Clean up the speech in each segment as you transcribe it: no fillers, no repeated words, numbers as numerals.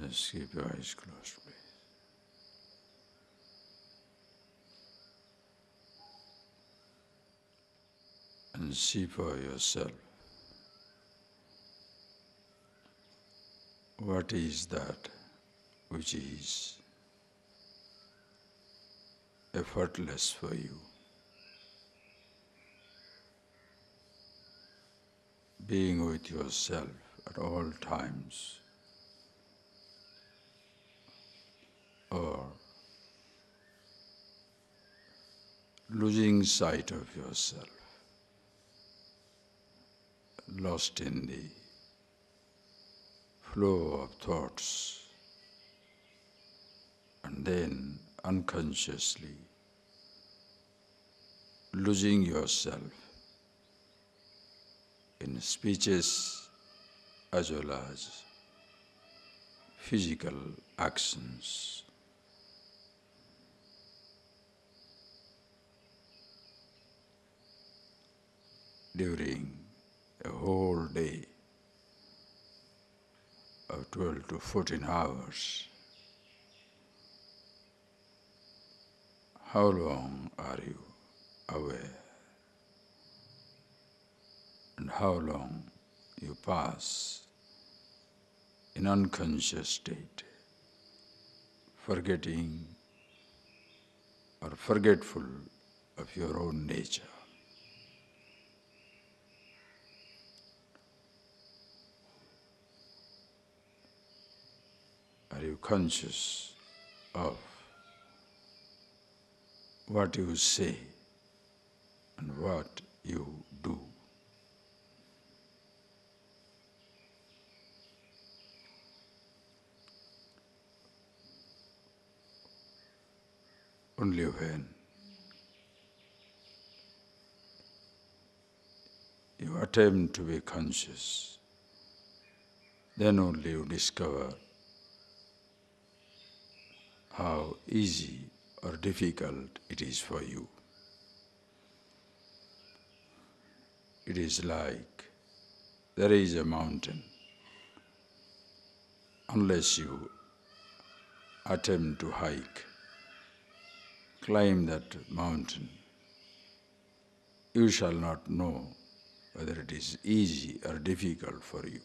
Just keep your eyes closed, please. And see for yourself what is that which is effortless for you. Being with yourself at all times, or losing sight of yourself, lost in the flow of thoughts, and then unconsciously losing yourself in speeches as well as physical actions. During a whole day of 12 to 14 hours, how long are you aware? And how long you pass in unconscious state, forgetting or forgetful of your own nature. Are you conscious of what you say and what you do? Only when you attempt to be conscious, then only you discover how easy or difficult it is for you. It is like there is a mountain. Unless you attempt to hike, climb that mountain, you shall not know whether it is easy or difficult for you.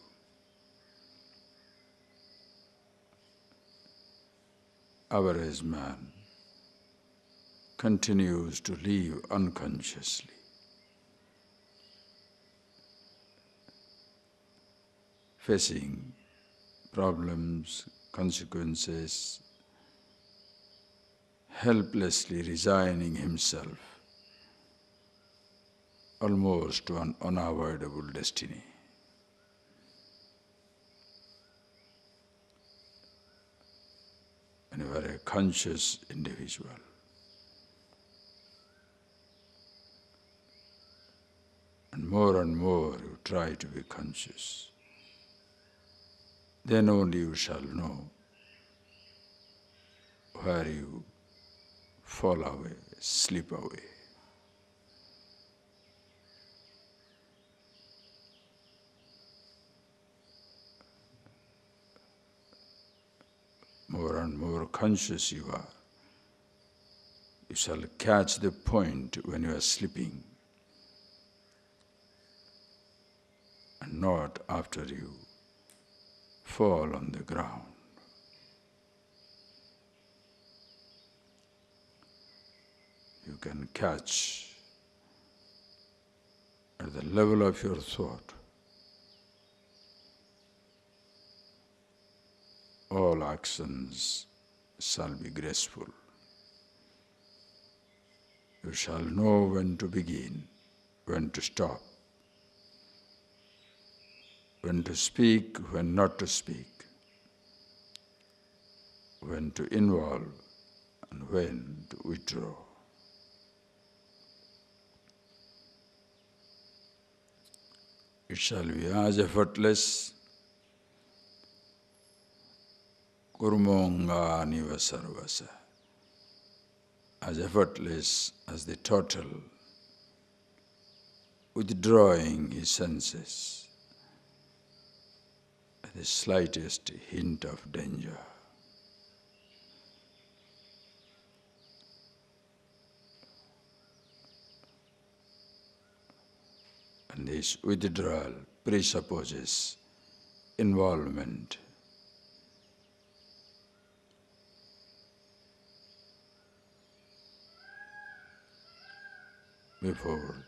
Average man continues to live unconsciously. Facing problems, consequences, helplessly resigning himself almost to an unavoidable destiny. When you are a conscious individual, and more you try to be conscious, then only you shall know where you fall away, slip away. More and more conscious you are, you shall catch the point when you are sleeping, and not after you fall on the ground. You can catch at the level of your thought all actions shall be graceful. You shall know when to begin, when to stop, when to speak, when not to speak, when to involve and when to withdraw. It shall be as effortless. Kurmonga niva sarvasa, as effortless as the total withdrawing his senses, the slightest hint of danger. And this withdrawal presupposes involvement. Before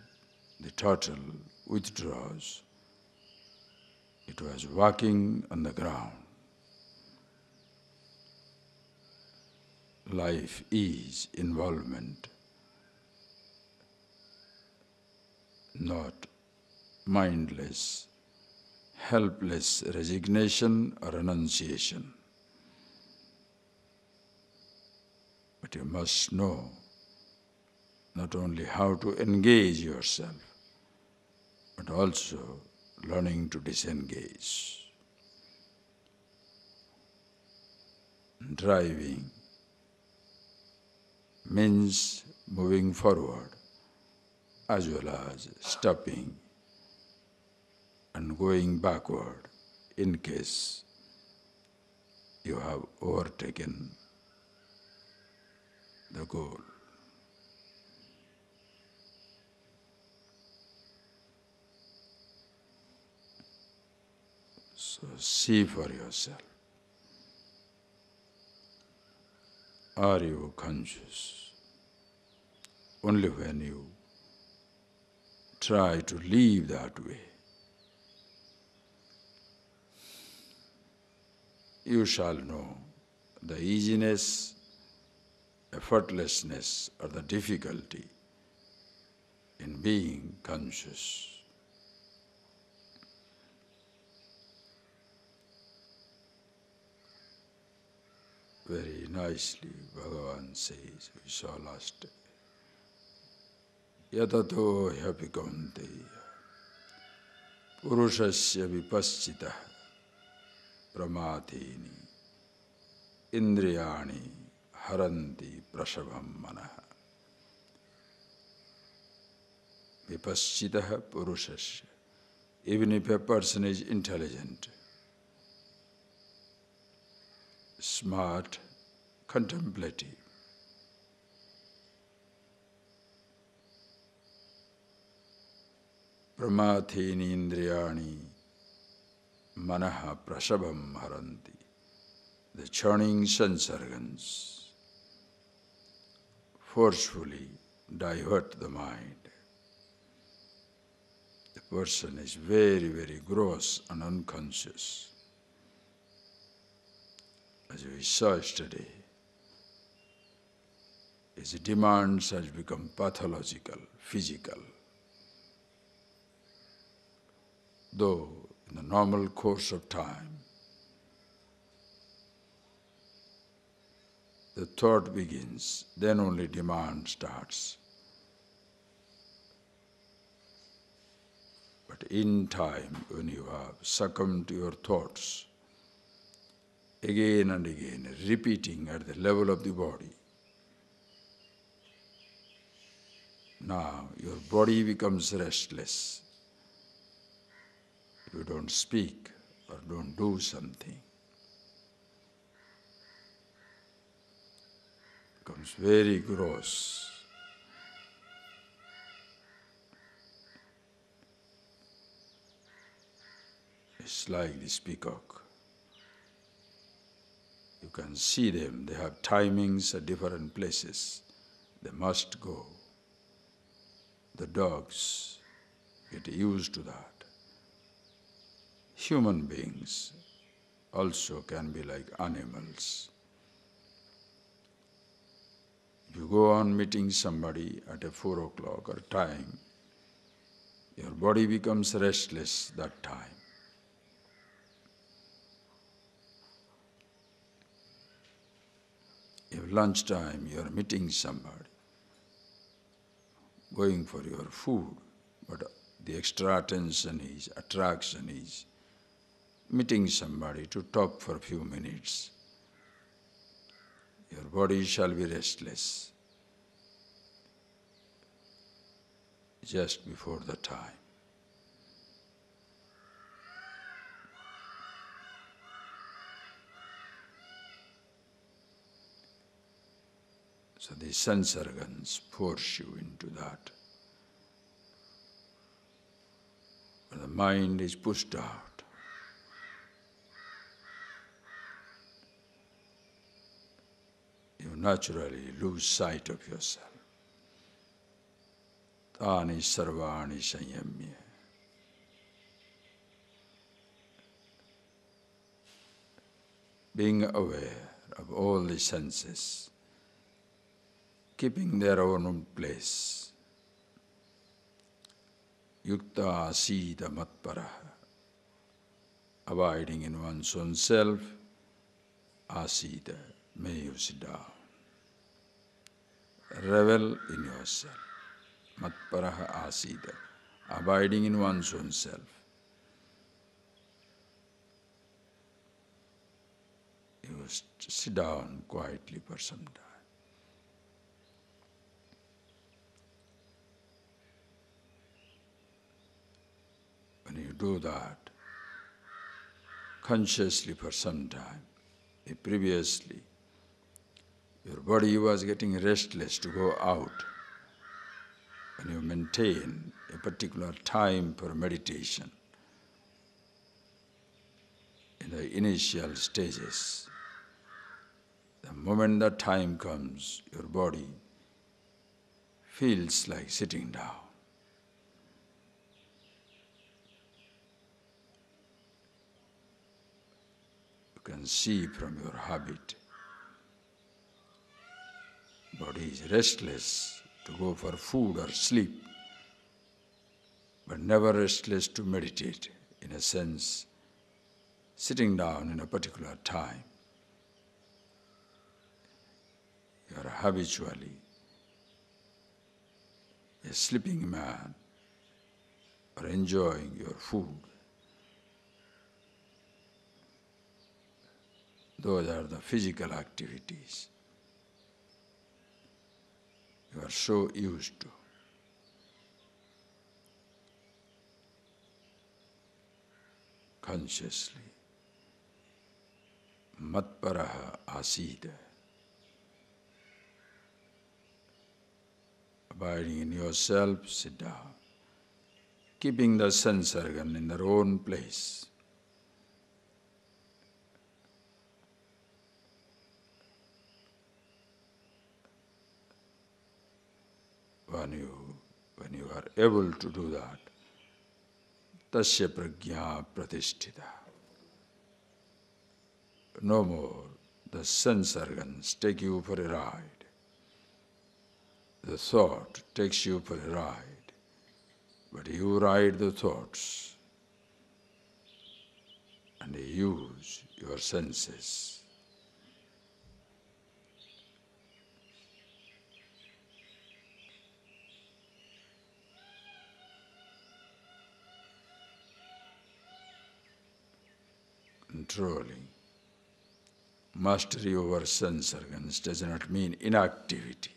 the turtle withdraws, it was walking on the ground. Life is involvement, not mindless, helpless resignation or renunciation. But you must know not only how to engage yourself, but also learning to disengage. Driving means moving forward as well as stopping and going backward in case you have overtaken the goal. So see for yourself. Are you conscious? Only when you try to live that way, you shall know the easiness, effortlessness, or the difficulty in being conscious. Very nicely, Bhagavan says, we saw last day. Yatato hyapi kaunteya purushasya vipaschitah pramatini indriyani haranti prashabham manaha. Vipaschitah purushasya. Even if a person is intelligent, smart, contemplative, pramathini indriyani manaha prashabham haranti. The churning sense organs forcefully divert the mind. The person is very, very gross and unconscious. As we saw yesterday, his demands has become pathological, physical. Though in the normal course of time, the thought begins, then only demand starts. But in time, when you have succumbed to your thoughts, again and again, repeating at the level of the body, now your body becomes restless. If you don't speak or don't do something, it becomes very gross. It's like this peacock. You can see them, they have timings at different places. They must go. The dogs get used to that. Human beings also can be like animals. If you go on meeting somebody at a 4 o'clock or time, your body becomes restless that time. If lunchtime you are meeting somebody, going for your food, but the extra attention is, attraction is meeting somebody to talk for a few minutes. Your body shall be restless just before the time. So the sense organs force you into that. When the mind is pushed out, you naturally lose sight of yourself. Tani sarvani sanyamya. Being aware of all the senses, keeping their own place. Yukta asita matparaha. Abiding in one's own self, asita, may you sit down. Revel in yourself. Matparaha asita, abiding in one's own self. You sit down quietly for some time. When you do that, consciously for some time, previously, your body was getting restless to go out. When you maintain a particular time for meditation, in the initial stages, the moment that time comes, your body feels like sitting down. You can see from your habit, body is restless to go for food or sleep, but never restless to meditate. In a sense, sitting down in a particular time, you are habitually a sleeping man or enjoying your food. Those are the physical activities you are so used to. Consciously, matparaha asita, abiding in yourself, sit down, keeping the sense organ in their own place. When you are able to do that, tasya prajna pratisthita. No more the sense organs take you for a ride. The thought takes you for a ride, but you ride the thoughts and you use your senses. Controlling. Mastery over sense organs does not mean inactivity.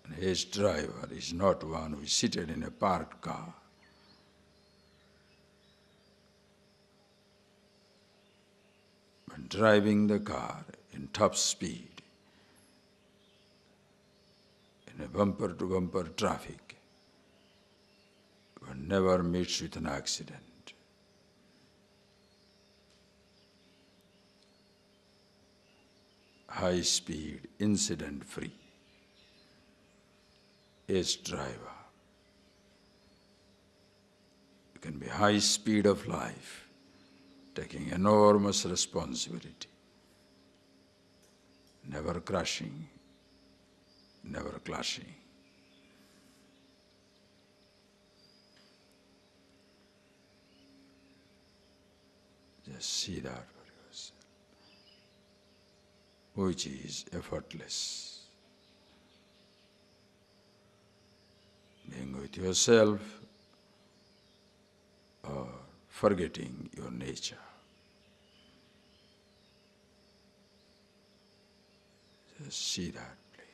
An ace driver is not one who is seated in a parked car. But driving the car in top speed, in a bumper-to-bumper traffic, one never meets with an accident. High speed, incident-free. Ace driver. You can be high speed of life, taking enormous responsibility, never crashing, never clashing. Just see that for yourself, which is effortless. Being with yourself or forgetting your nature. Just see that, please.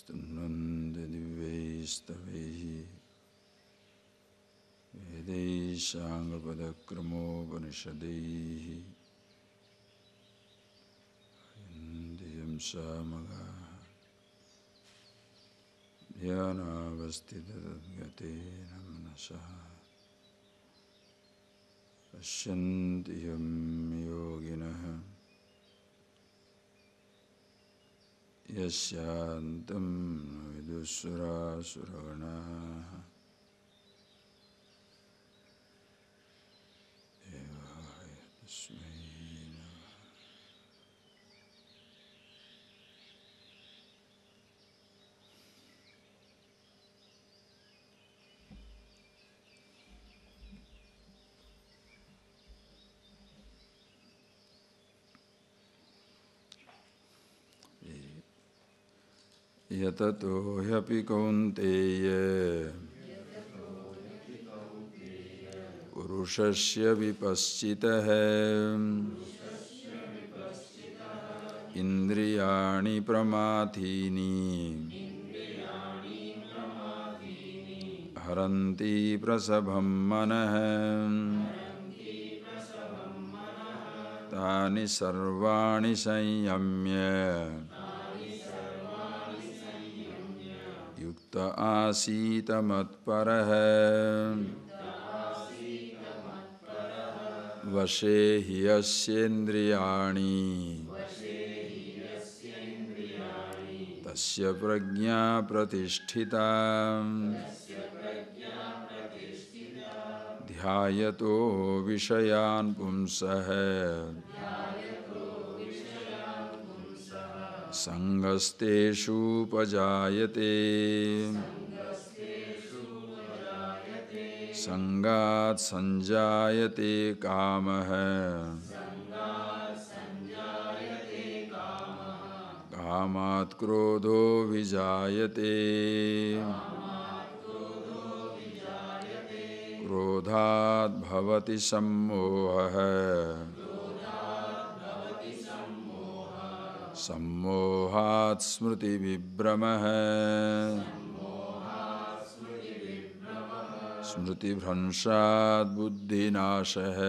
Stunnande Divyaistavaihi Vedaishangapadakramopanisadaihi Indiyam Samaga Dhyanavastidadgate Namnasa Pashyantiyam Yoginaha Yasyantam Vidusura Suraganaha Devaya Tasmai Namaha. Yatato hyapi kaunteya purushasya vipaschitaha indriyani pramathini haranti prasabham manaha tani sarvani sanyamya yukta asita matparaha vashe hyasyendriyani tasya prajna pratisthita dhyayato vishayan pumsah sangasteshu pajayate sangat sanjayate kamah kamat krodho vijayate krodhat bhavati sammohah sammohat smriti vibramah smriti bhranshat buddhi nashah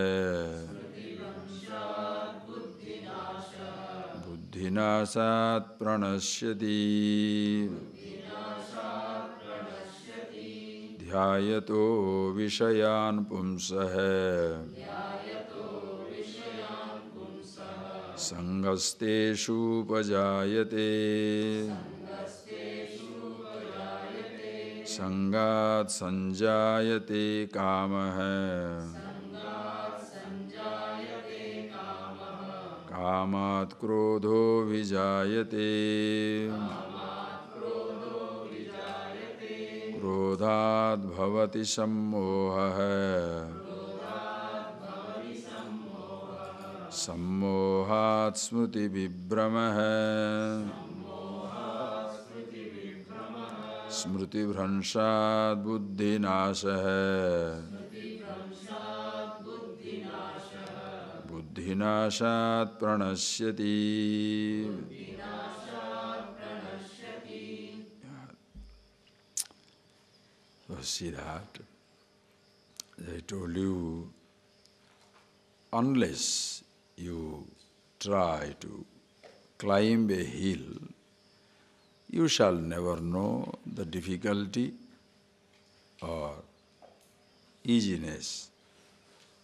buddhi nasat pranasyati dhyayato vishayan pumsah sangasteshu pajayate sangat sanjayate kamah kamat krodho vijayate krodhat bhavati sammohah sammohat smriti vibramah smriti bhranshat buddhi nashah buddhi nashat pranasyati. So see that, as I told you, unless you try to climb a hill, you shall never know the difficulty or easiness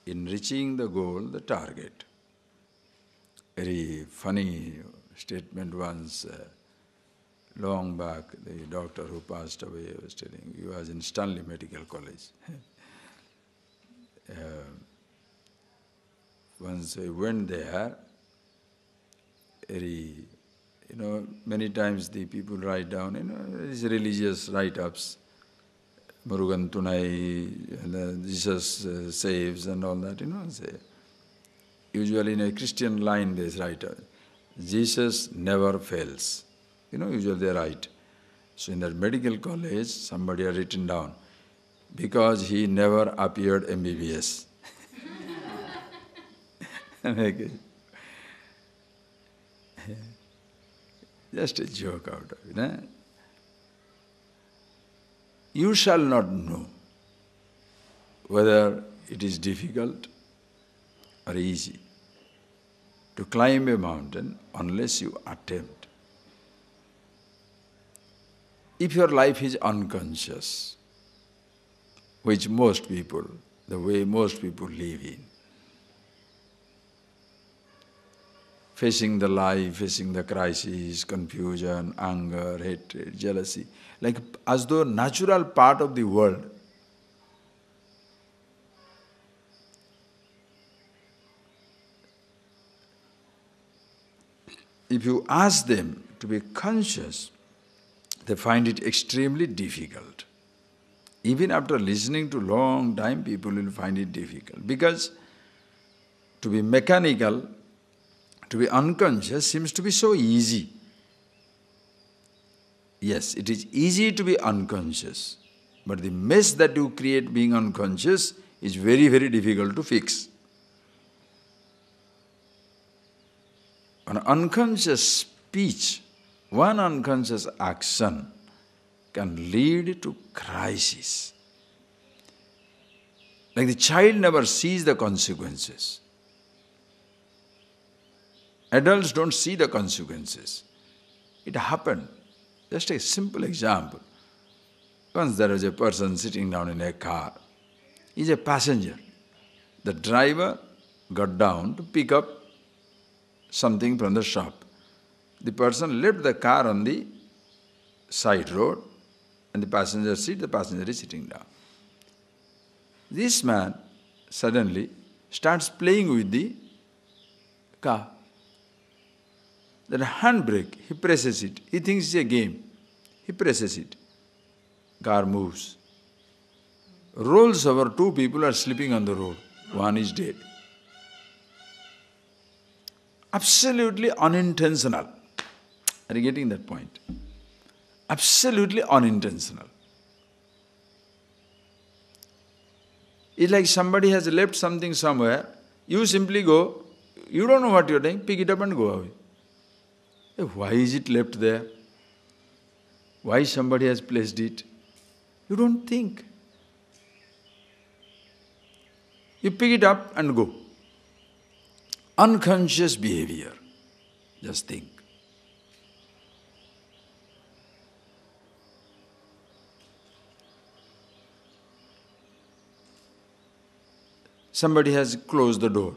in reaching the goal, the target. Very funny statement once, long back, the doctor who passed away was telling, he was in Stanley Medical College. Once I went there, many times the people write down, these religious write-ups, Murugan Tunai, Jesus saves and all that, say. Usually in a Christian line they write, Jesus never fails. Usually they write. So in that medical college, somebody had written down, because he never appeared MBBS. Just a joke out of it. you shall not know whether it is difficult or easy to climb a mountain unless you attempt. If your life is unconscious, which most people, the way most people live in, facing the life, facing the crisis, confusion, anger, hatred, jealousy, like as though natural part of the world. If you ask them to be conscious, they find it extremely difficult. Even after listening to long time, people will find it difficult. Because to be mechanical, to be unconscious seems to be so easy. Yes, it is easy to be unconscious, but the mess that you create being unconscious is very, very difficult to fix. An unconscious speech, one unconscious action can lead to crisis. Like the child never sees the consequences. Adults don't see the consequences. It happened. Just a simple example. Once there was a person sitting down in a car. He's a passenger. The driver got down to pick up something from the shop. The person left the car on the side road and the passenger seat, the passenger is sitting down. This man suddenly starts playing with the car. That handbrake, he presses it. He thinks it's a game. He presses it. Car moves. Rolls over, two people are sleeping on the road. One is dead. Absolutely unintentional. Are you getting that point? Absolutely unintentional. It's like somebody has left something somewhere, you simply go, you don't know what you're doing, pick it up and go away. Why is it left there? Why somebody has placed it? You don't think. You pick it up and go. Unconscious behavior. Just think. Somebody has closed the door.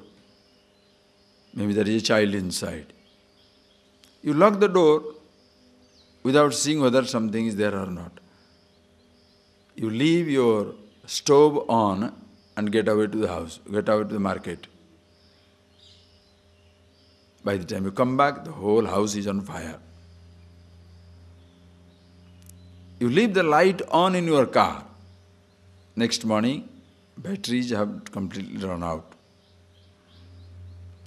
Maybe there is a child inside. You lock the door without seeing whether something is there or not. You leave your stove on and get away to the house, get away to the market. By the time you come back, the whole house is on fire. You leave the light on in your car. Next morning, batteries have completely run out.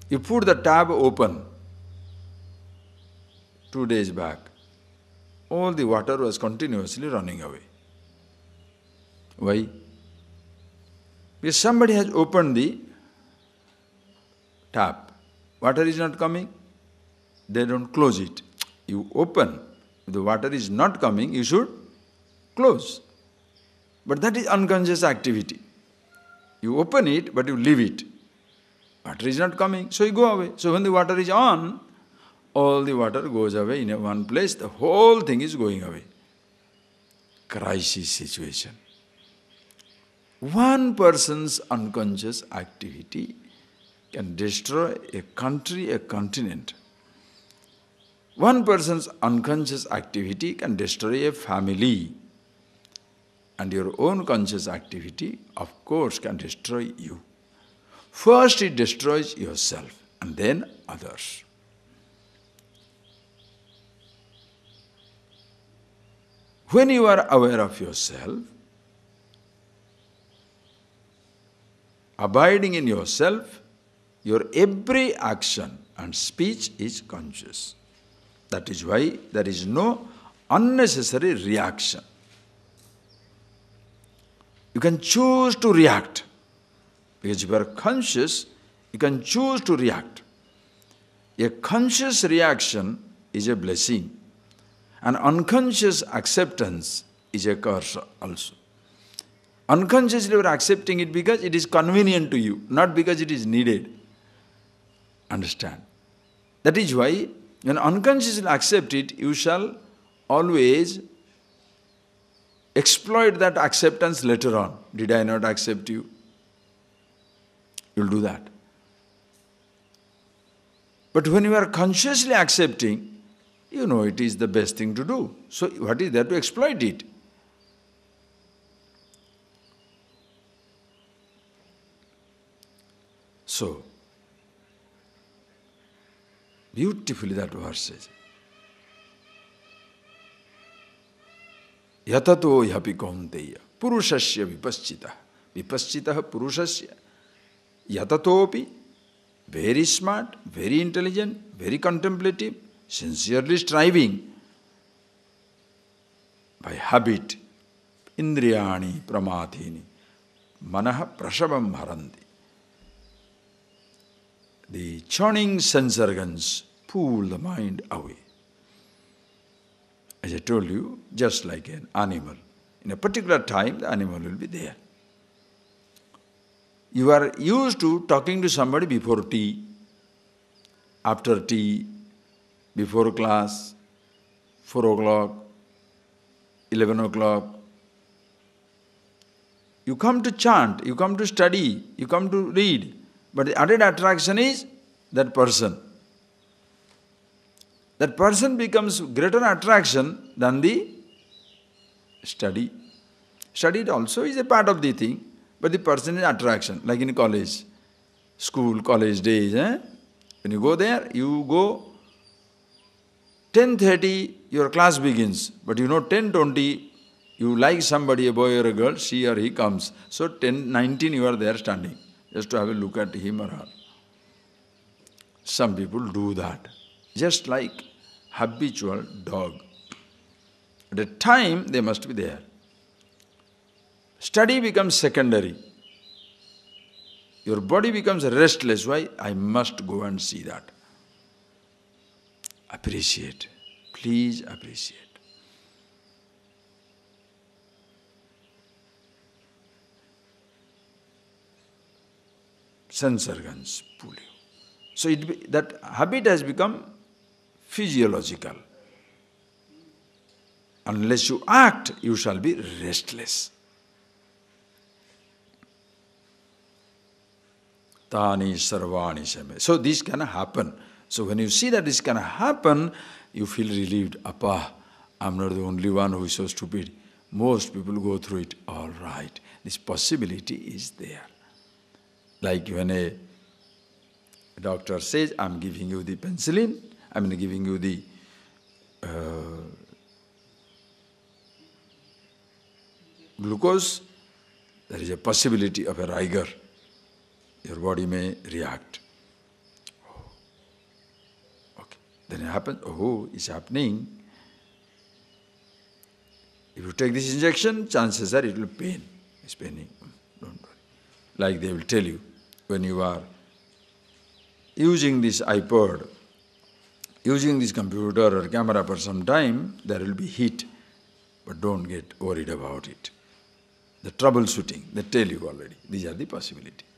You put the tab open. 2 days back, all the water was continuously running away. Why? Because somebody has opened the tap. Water is not coming, they don't close it. You open. If the water is not coming, you should close. But that is unconscious activity. You open it, but you leave it. Water is not coming, so you go away. So when the water is on, all the water goes away in one place, the whole thing is going away. Crisis situation. One person's unconscious activity can destroy a country, a continent. One person's unconscious activity can destroy a family. And your own conscious activity, of course, can destroy you. First it destroys yourself and then others. When you are aware of yourself, abiding in yourself, your every action and speech is conscious. That is why there is no unnecessary reaction. You can choose to react. Because if you are conscious, you can choose to react. A conscious reaction is a blessing. An unconscious acceptance is a curse also. Unconsciously you are accepting it because it is convenient to you, not because it is needed. Understand? That is why when unconsciously accept it, you shall always exploit that acceptance later on. Did I not accept you? You'll do that. But when you are consciously accepting, you know it is the best thing to do. So what is there to exploit it? So, beautifully that verse says, Yatato yapi kaunteya purushasya vipaschita. Vipaschita purushasya. Yatatopi, very smart, very intelligent, very contemplative, sincerely striving by habit, indriyani pramadhini, manaha prashavam haranti. The churning sense organs pull the mind away. As I told you, just like an animal. In a particular time, the animal will be there. You are used to talking to somebody before tea, after tea, before class, 4 o'clock, 11 o'clock. You come to chant, you come to study, you come to read. But the added attraction is that person. That person becomes greater attraction than the study. Study also is a part of the thing, but the person is attraction, like in college, school, college days. When you go there, you go 10:30, your class begins, but you know 10:20, you like somebody, a boy or a girl, she or he comes. So 10:19 you are there standing, just to have a look at him or her. Some people do that, just like habitual dog. At a time they must be there. Study becomes secondary. Your body becomes restless. Why? I must go and see that. Appreciate. Please appreciate. Sense organs pull you. So that habit has become physiological. Unless you act, you shall be restless. Tani sarvani same. So this can happen. So when you see that this can happen, you feel relieved. Appa, I'm not the only one who is so stupid. Most people go through it. All right. This possibility is there. Like when a doctor says, I'm giving you the penicillin, I'm giving you the glucose, there is a possibility of a rigor. Your body may react. Oh. Okay. Then it happens, oh, it's happening. If you take this injection, chances are it will pain. It's paining. Don't worry. Like they will tell you, when you are using this iPod, using this computer or camera for some time, there will be heat. But don't get worried about it. The troubleshooting, they tell you already. These are the possibilities.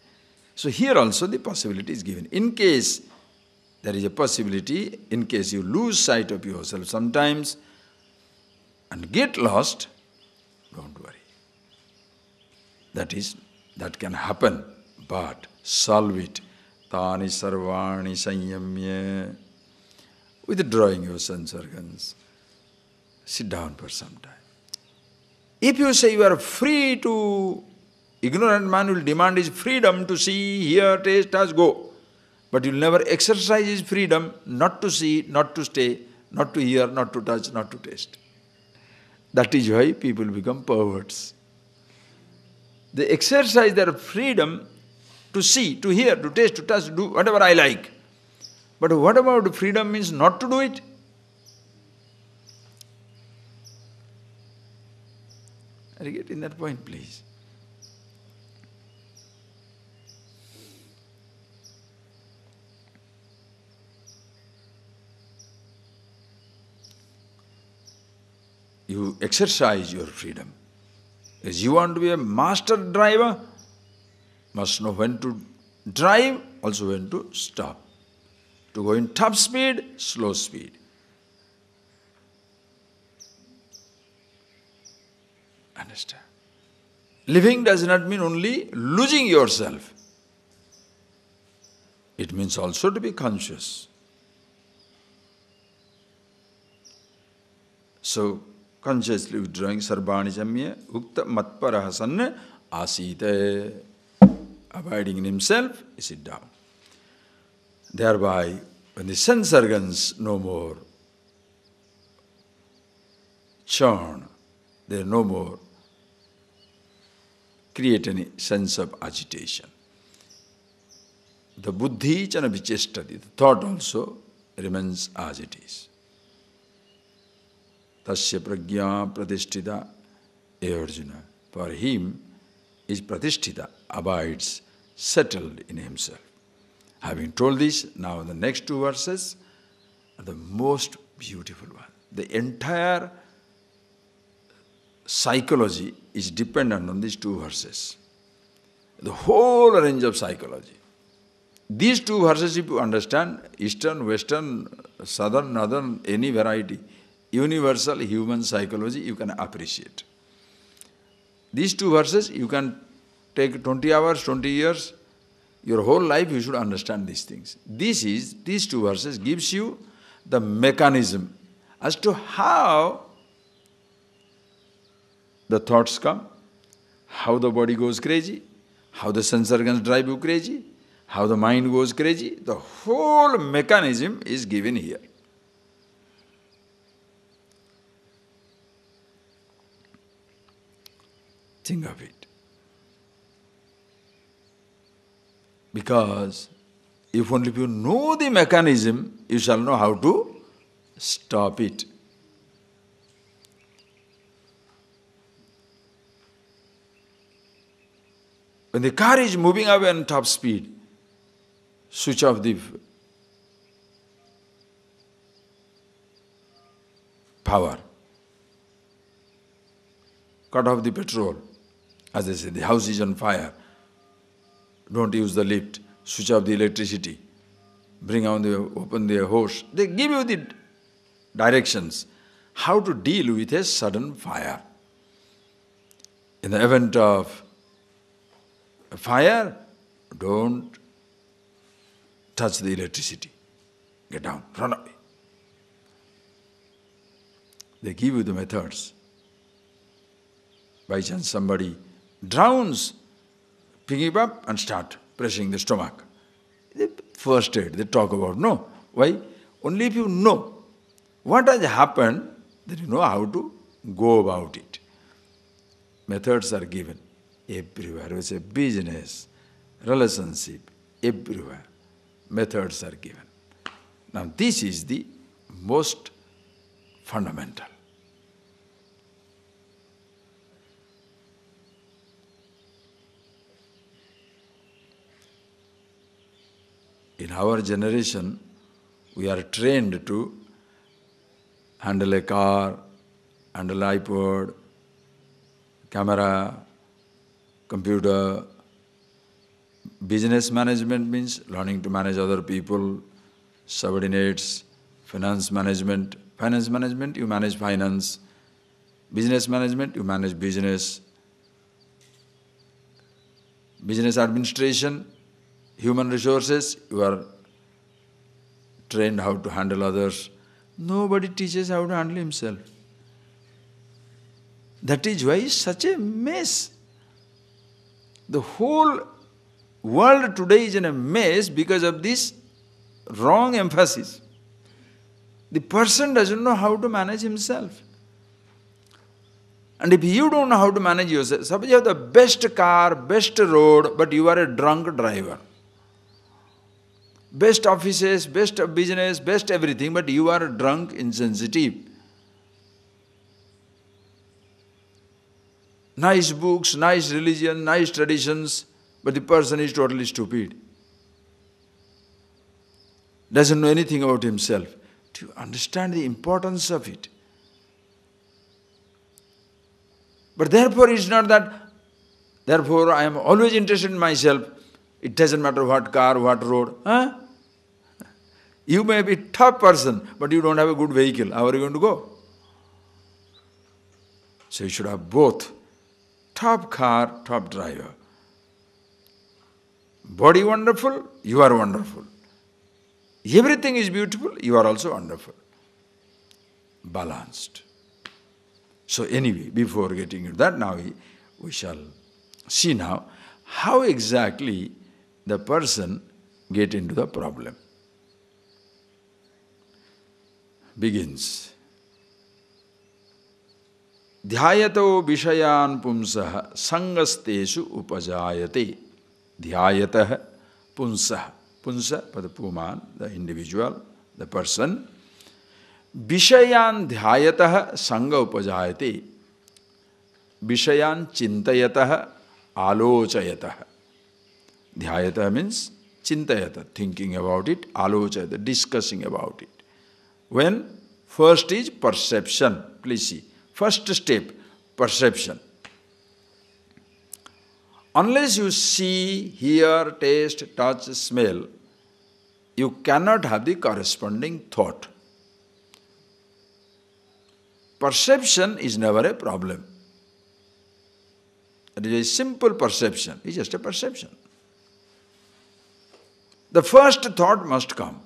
So here also the possibility is given. In case there is a possibility, in case you lose sight of yourself sometimes and get lost, don't worry. That can happen, but solve it. Tani sarvani sanyamya. Withdrawing your sense organs. Sit down for some time. If you say you are free to, ignorant man will demand his freedom to see, hear, taste, touch, go. But you'll never exercise his freedom not to see, not to stay, not to hear, not to touch, not to taste. That is why people become perverts. They exercise their freedom to see, to hear, to taste, to touch, to do whatever I like. But what about freedom means not to do it? Are you getting that point, please? you exercise your freedom. Because you want to be a master driver, must know when to drive, also when to stop. To go in top speed, slow speed. Understand? Living does not mean only losing yourself. It means also to be conscious. So, consciously withdrawing sarvani jamya, ukta matparaha sanna asite. Abiding in himself, he sit down. Thereby, when the sense organs no more churn, they no more create any sense of agitation. The buddhi chana vichestati, the thought also remains as it is. Tasya prajna pratisthita, Arjuna. For him is pratisthita, abides, settled in himself. Having told this, now the next two verses are the most beautiful one. The entire psychology is dependent on these two verses. The whole range of psychology. These two verses, if you understand, Eastern, Western, Southern, Northern, any variety, universal human psychology, you can appreciate. These two verses, you can take 20 hours, 20 years, your whole life you should understand these things. These two verses gives you the mechanism as to how the thoughts come, how the body goes crazy, how the sense organs drive you crazy, how the mind goes crazy. The whole mechanism is given here. Think of it. Because if only you know the mechanism, you shall know how to stop it. When the car is moving away on top speed, switch off the power, cut off the petrol. As they say, the house is on fire. Don't use the lift, switch off the electricity, open the hose. They give you the directions how to deal with a sudden fire. In the event of a fire, don't touch the electricity. Get down, run away. They give you the methods. By chance somebody drowns, pick him up and start pressing the stomach. The first aid they talk about. No. Why? Only if you know what has happened, then you know how to go about it. Methods are given everywhere. It's a business, relationship, everywhere. Methods are given. Now this is the most fundamental. In our generation, we are trained to handle a car, handle iPod, camera, computer. Business management means learning to manage other people, subordinates, finance management. Finance management, you manage finance. Business management, you manage business. Business administration, human resources, you are trained how to handle others. Nobody teaches how to handle himself. That is why it's such a mess. The whole world today is in a mess because of this wrong emphasis. The person doesn't know how to manage himself. And if you don't know how to manage yourself, suppose you have the best car, best road, but you are a drunk driver. Best offices, best business, best everything, but you are drunk, insensitive. Nice books, nice religion, nice traditions, but the person is totally stupid. Doesn't know anything about himself. Do you understand the importance of it? But therefore it's not that, therefore I am always interested in myself. It doesn't matter what car, what road. Huh? You may be a top person, but you don't have a good vehicle. How are you going to go? So you should have both. Top car, top driver. Body wonderful, you are wonderful. Everything is beautiful, you are also wonderful. Balanced. So anyway, before getting into that, now we shall see now how exactly the person get into the problem. Begins. Dhyayato vishayan pumsah sangasteshu upajayate. Dhyayatah punsah. Punsa, for the puman, the individual, the person. Vishayan dhyayatah sanga upajayate. Vishayan chintayatah alochayatah. Dhyayatah means chintayatah, thinking about it, alochayatah, discussing about it. When first is perception, please see. First step, perception. Unless you see, hear, taste, touch, smell, you cannot have the corresponding thought. Perception is never a problem. It is a simple perception. It's just a perception. The first thought must come.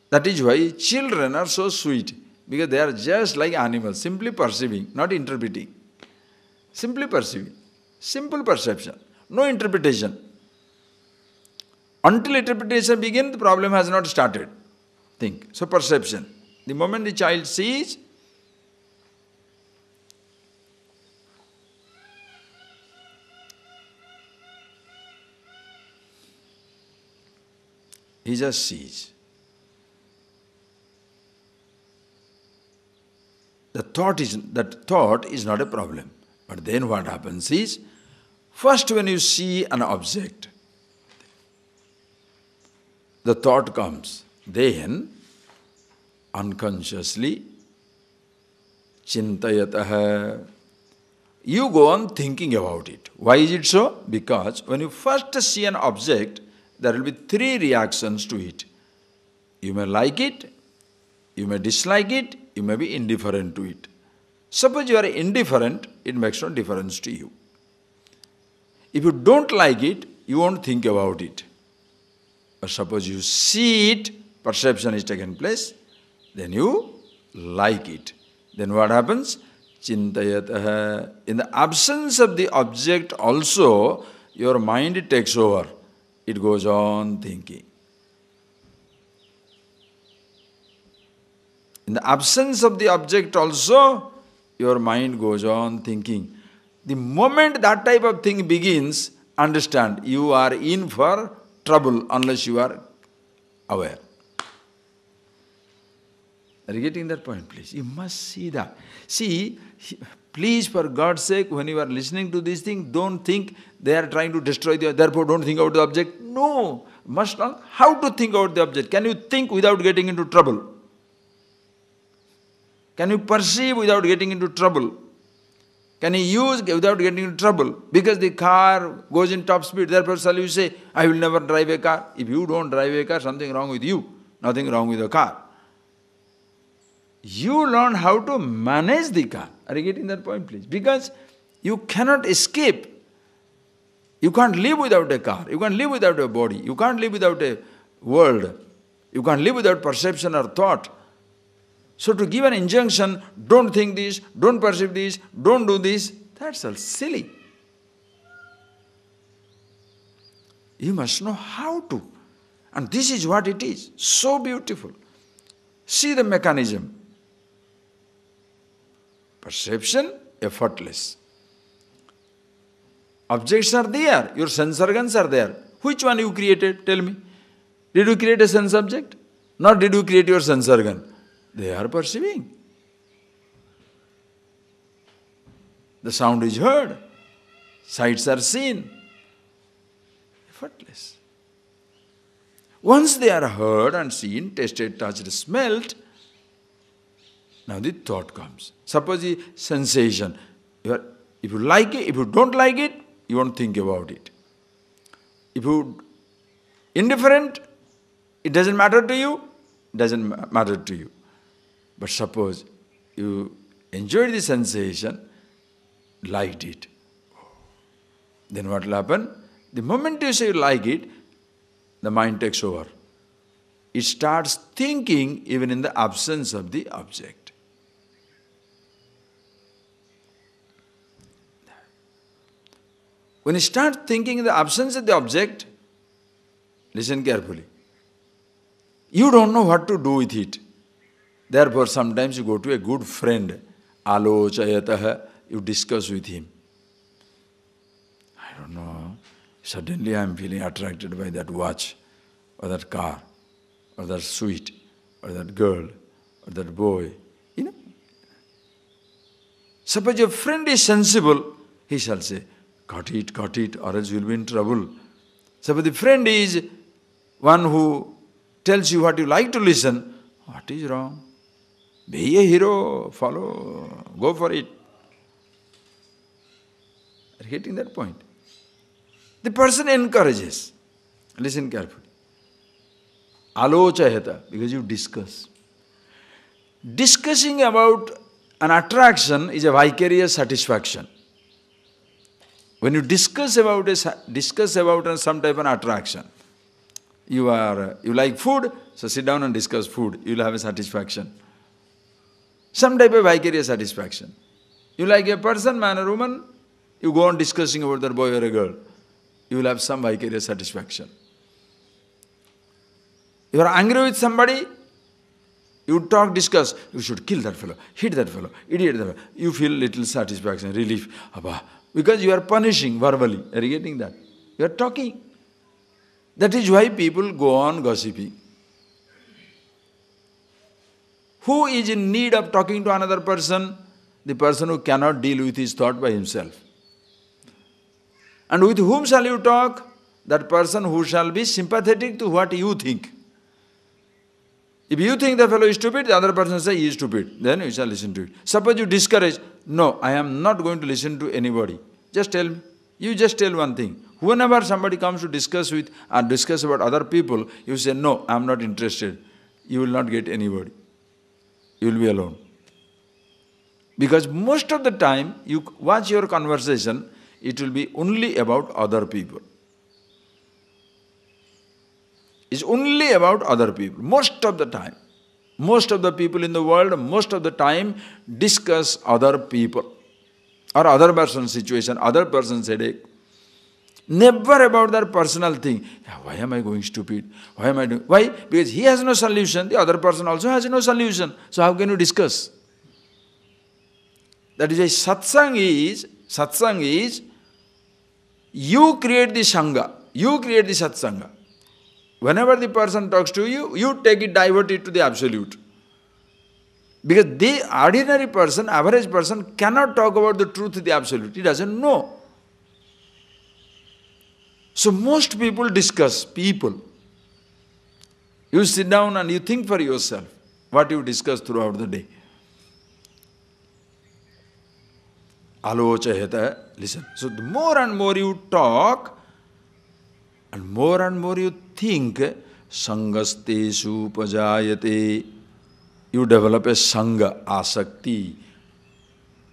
That is why children are so sweet, because they are just like animals, simply perceiving, not interpreting. Simply perceiving. Simple perception. No interpretation. Until interpretation begins, the problem has not started. Think. So perception. The moment the child sees, he just sees. That thought is not a problem. But then what happens is, first when you see an object, the thought comes. Then, unconsciously, chintayatah, you go on thinking about it. Why is it so? Because when you first see an object, there will be three reactions to it. You may like it, you may dislike it, you may be indifferent to it. Suppose you are indifferent, it makes no difference to you. If you don't like it, you won't think about it. But suppose you see it, perception is taken place, then you like it. Then what happens? Chintayatah. In the absence of the object also, your mind takes over. It goes on thinking. In the absence of the object also, your mind goes on thinking. The moment that type of thing begins, understand, you are in for trouble unless you are aware. Are you getting that point, please? You must see that. See, please, for God's sake, when you are listening to this thing, don't think they are trying to destroy the, therefore don't think about the object. No, must not. How to think about the object? Can you think without getting into trouble? Can you perceive without getting into trouble? Can you use without getting into trouble? Because the car goes in top speed, therefore shall you say, I will never drive a car. If you don't drive a car, something wrong with you, nothing wrong with the car. You learn how to manage the car. Are you getting that point, please? Because you cannot escape. You can't live without a car. You can't live without a body. You can't live without a world. You can't live without perception or thought. So to give an injunction, don't think this, don't perceive this, don't do this, that's all silly. You must know how to. And this is what it is. So beautiful. See the mechanism. Perception, effortless. Objects are there, your sense organs are there. Which one you created? Tell me. Did you create a sense object? Nor did you create your sense organ? They are perceiving. The sound is heard. Sights are seen. Effortless. Once they are heard and seen, tasted, touched, smelt, Now the thought comes. Suppose the sensation, if you like it, if you don't like it, you won't think about it. If you indifferent, it doesn't matter to you, doesn't matter to you. But suppose you enjoyed the sensation, liked it, then what will happen? The moment you say you like it, the mind takes over. It starts thinking even in the absence of the object. When you start thinking in the absence of the object, listen carefully. You don't know what to do with it. Therefore, sometimes you go to a good friend, alochayatah, you discuss with him. I don't know, suddenly I am feeling attracted by that watch, or that car, or that sweet, or that girl, or that boy. You know. Suppose your friend is sensible, he shall say, got it, or else you will be in trouble. Suppose the friend is one who tells you what you like to listen, what is wrong? Be a hero, follow, go for it. Are you getting that point? The person encourages. Listen carefully. Alochayata, because you discuss. Discussing about an attraction is a vicarious satisfaction. When you discuss about some type of attraction, you like food, so sit down and discuss food. You will have a satisfaction. Some type of vicarious satisfaction. You like a person, man or woman, you go on discussing about that boy or a girl. You will have some vicarious satisfaction. You are angry with somebody, you talk, discuss, you should kill that fellow, hit that fellow, idiot that fellow. You feel little satisfaction, relief, because you are punishing verbally. Are you getting that? You are talking. That is why people go on gossiping. Who is in need of talking to another person? The person who cannot deal with his thought by himself. And with whom shall you talk? That person who shall be sympathetic to what you think. If you think the fellow is stupid, the other person says he is stupid. Then you shall listen to it. Suppose you discourage, no, I am not going to listen to anybody. Just tell me. You just tell one thing. Whenever somebody comes to discuss with or discuss about other people, you say, no, I am not interested. You will not get anybody. You will be alone. Because most of the time, you watch your conversation, it will be only about other people. It's only about other people, most of the time. Most of the people in the world, most of the time, discuss other people. Or other person's situation, other person's headache. Never about their personal thing. Why am I going stupid? Why am I doing? Why? Because he has no solution, the other person also has no solution. So how can you discuss? That is why satsang is, you create the sangha, you create the satsanga. Whenever the person talks to you, you take it, divert it to the absolute. Because the ordinary person, average person, cannot talk about the truth to the absolute. He doesn't know. So most people discuss, people. You sit down and you think for yourself what you discuss throughout the day. Alochayata, listen. So the more and more you talk, and more you think, sangastesu pajayate, you develop a sangha, asakti,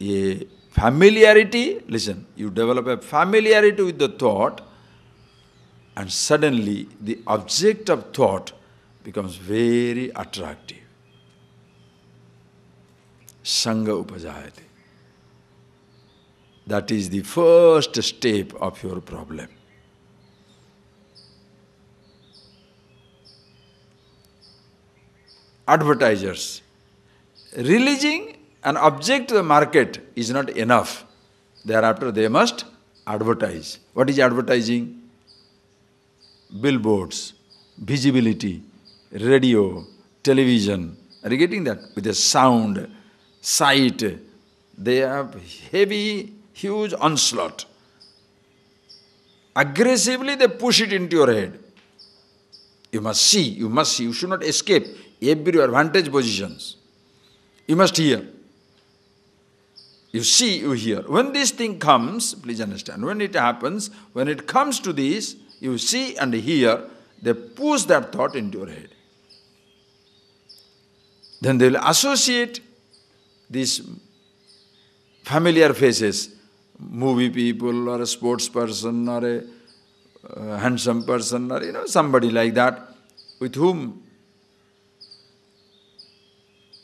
a familiarity, listen, you develop a familiarity with the thought, and suddenly the object of thought becomes very attractive. Sangha upajayate. That is the first step of your problem. Advertisers. Releasing an object to the market is not enough. Thereafter they must advertise. What is advertising? Billboards, visibility, radio, television. Are you getting that? With the sound, sight. They have heavy, huge onslaught. Aggressively they push it into your head. You must see, you should not escape everywhere, vantage positions. You must hear. You see, you hear. When this thing comes, please understand, when it happens, when it comes to this, you see and hear, they push that thought into your head. Then they will associate these familiar faces, movie people or a sports person or a handsome person or somebody like that with whom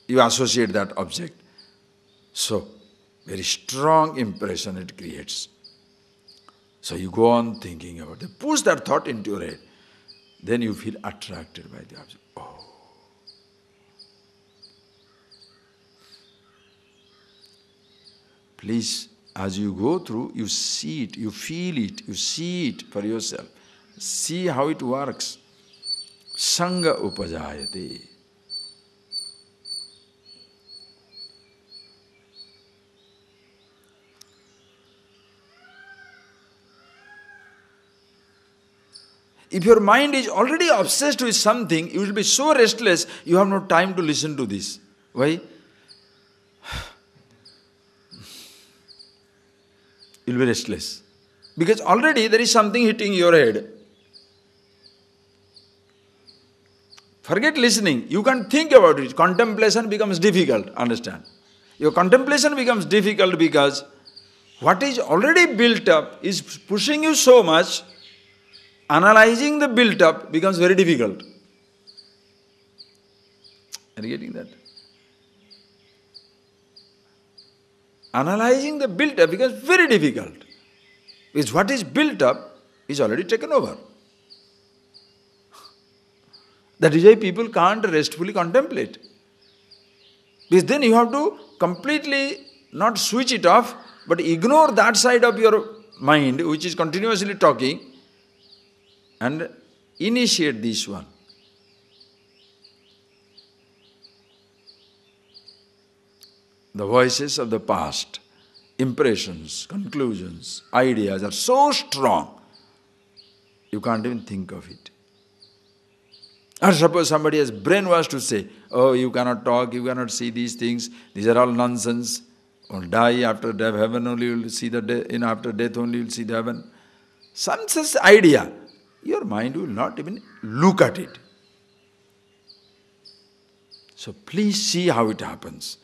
you associate that object. So, very strong impression it creates. So you go on thinking about it. Push that thought into your head. Then you feel attracted by the object. Oh. Please, as you go through, you see it, you feel it, you see it for yourself. See how it works. Sangha upajayate. If your mind is already obsessed with something, you will be so restless, you have no time to listen to this. Why? You will be restless. Because already there is something hitting your head. Forget listening. You can't think about it. Contemplation becomes difficult, understand. Your contemplation becomes difficult because what is already built up is pushing you so much. Analyzing the built-up becomes very difficult. Are you getting that? Analyzing the built-up becomes very difficult. Because what is built up is already taken over. That is why people can't restfully contemplate. Because then you have to completely not switch it off, but ignore that side of your mind which is continuously talking, and initiate this one. The voices of the past, impressions, conclusions, ideas are so strong, you can't even think of it. Or suppose somebody has brainwashed to say, oh, you cannot talk, you cannot see these things, these are all nonsense. Or die after death, heaven only you will see the death, after death only you will see the heaven. Some such idea. Your mind will not even look at it. So please see how it happens.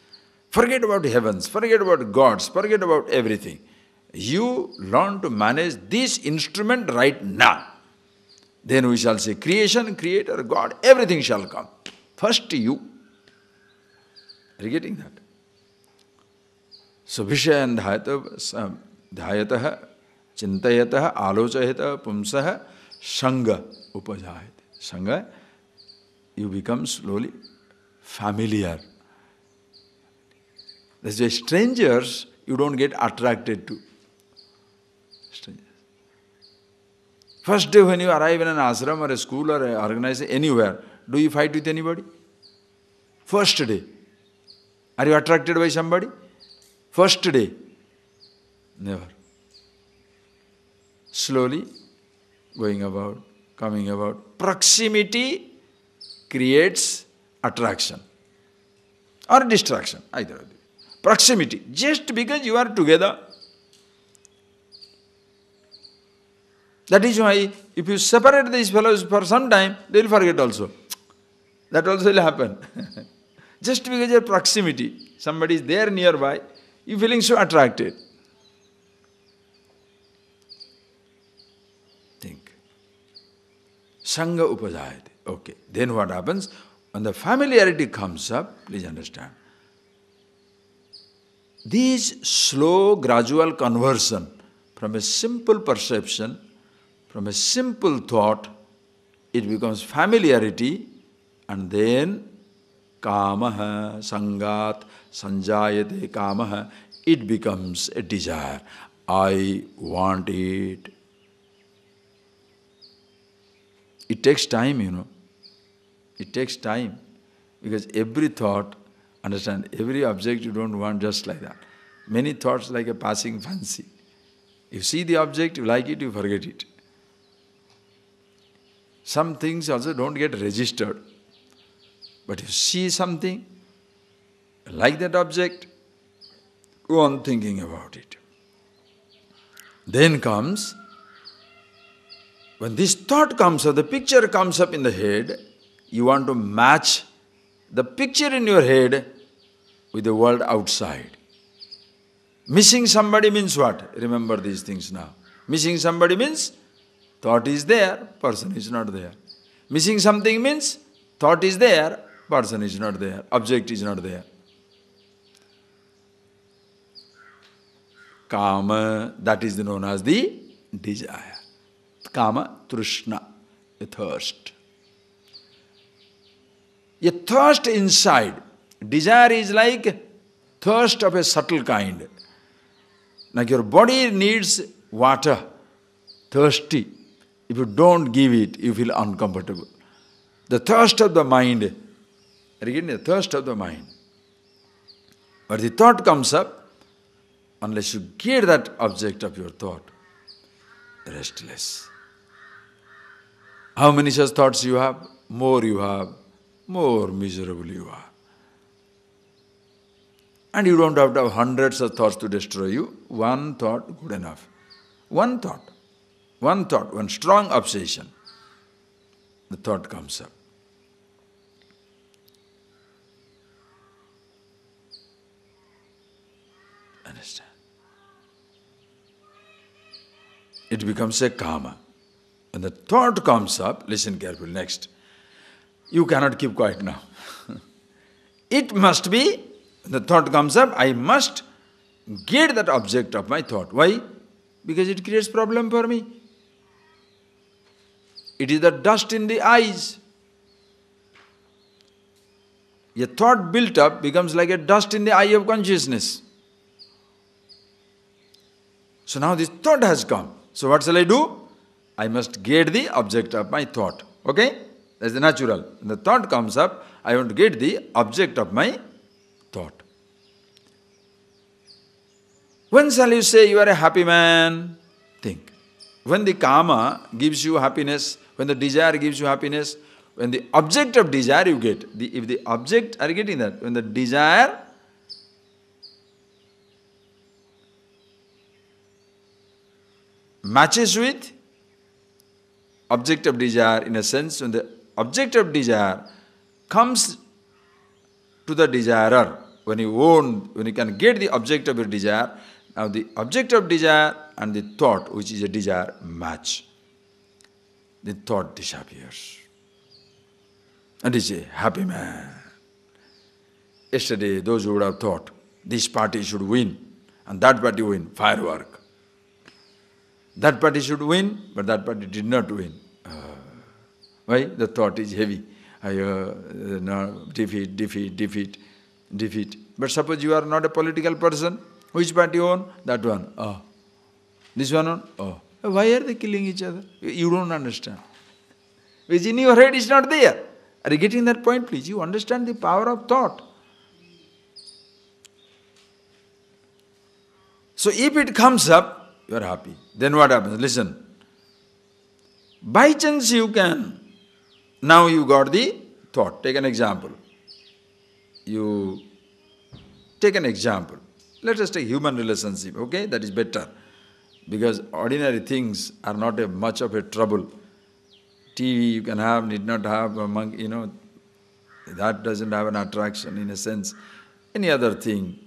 Forget about heavens, forget about gods, forget about everything. You learn to manage this instrument right now. Then we shall say creation, creator, God, everything shall come. First you. Are you getting that? So Vishayan dhayatah, chintayatah, alochayatah, pumsah, Sangha upajayate. Sangha, you become slowly familiar. That's why strangers, you don't get attracted to. Strangers. First day when you arrive in an ashram or a school or an organization, anywhere, do you fight with anybody? First day. Are you attracted by somebody? First day. Never. Slowly, going about, coming about. Proximity creates attraction or distraction, either of them. Proximity, just because you are together. That is why if you separate these fellows for some time, they will forget also. That also will happen. Just because of proximity, somebody is there nearby, you are feeling so attracted. Think. Sangha upajayate. Okay. Then what happens? When the familiarity comes up, please understand. This slow, gradual conversion from a simple perception, from a simple thought, it becomes familiarity, and then kamaha, sangat, sanjayate kamaha, it becomes a desire. I want it. It takes time, you know. It takes time. Because every thought, understand, every object you don't want just like that. Many thoughts like a passing fancy. You see the object, you like it, you forget it. Some things also don't get registered. But you see something, like that object, go on thinking about it. Then comes, when this thought comes up, the picture comes up in the head, you want to match the picture in your head with the world outside. Missing somebody means what? Remember these things now. Missing somebody means thought is there, person is not there. Missing something means thought is there, person is not there, object is not there. Kama, that is known as the desire. Kama, trishna, a thirst. A thirst inside. Desire is like thirst of a subtle kind. Like your body needs water, thirsty. If you don't give it, you feel uncomfortable. The thirst of the mind, are you getting the thirst of the mind? But the thought comes up, unless you get that object of your thought, restless. How many such thoughts you have? More you have, more miserable you are. And you don't have to have hundreds of thoughts to destroy you. One thought, good enough. One thought, one strong obsession. The thought comes up. Understand? It becomes a kama. When the thought comes up, listen carefully, next. You cannot keep quiet now. It must be, the thought comes up, I must get that object of my thought. Why? Because it creates problem for me. It is the dust in the eyes. A thought built up becomes like a dust in the eye of consciousness. So now this thought has come. So what shall I do? I must get the object of my thought. Okay? That's the natural. When the thought comes up, I want to get the object of my thought. When shall you say you are a happy man? Think. When the kama gives you happiness, when the desire gives you happiness, when the object of desire you get, if the object, are you getting that? When the desire matches with object of desire, in a sense, when the object of desire comes to the desirer, when you can get the object of your desire, now the object of desire and the thought, which is a desire, match. The thought disappears. And you say, happy man. Yesterday, those who would have thought, this party should win, and that party win, firework. That party should win, but that party did not win. Why? The thought is heavy. No, defeat. But suppose you are not a political person, which party own? That one. Oh. This one own? Oh. Why are they killing each other? You don't understand. Which in your head is not there. Are you getting that point, please? You understand the power of thought. So if it comes up, you are happy. Then what happens? Listen. By chance you can. Now you got the thought. Take an example. You take an example. Let us take human relationship, okay? That is better. Because ordinary things are not much of a trouble. TV you can have, need not have, that doesn't have an attraction in a sense. Any other thing,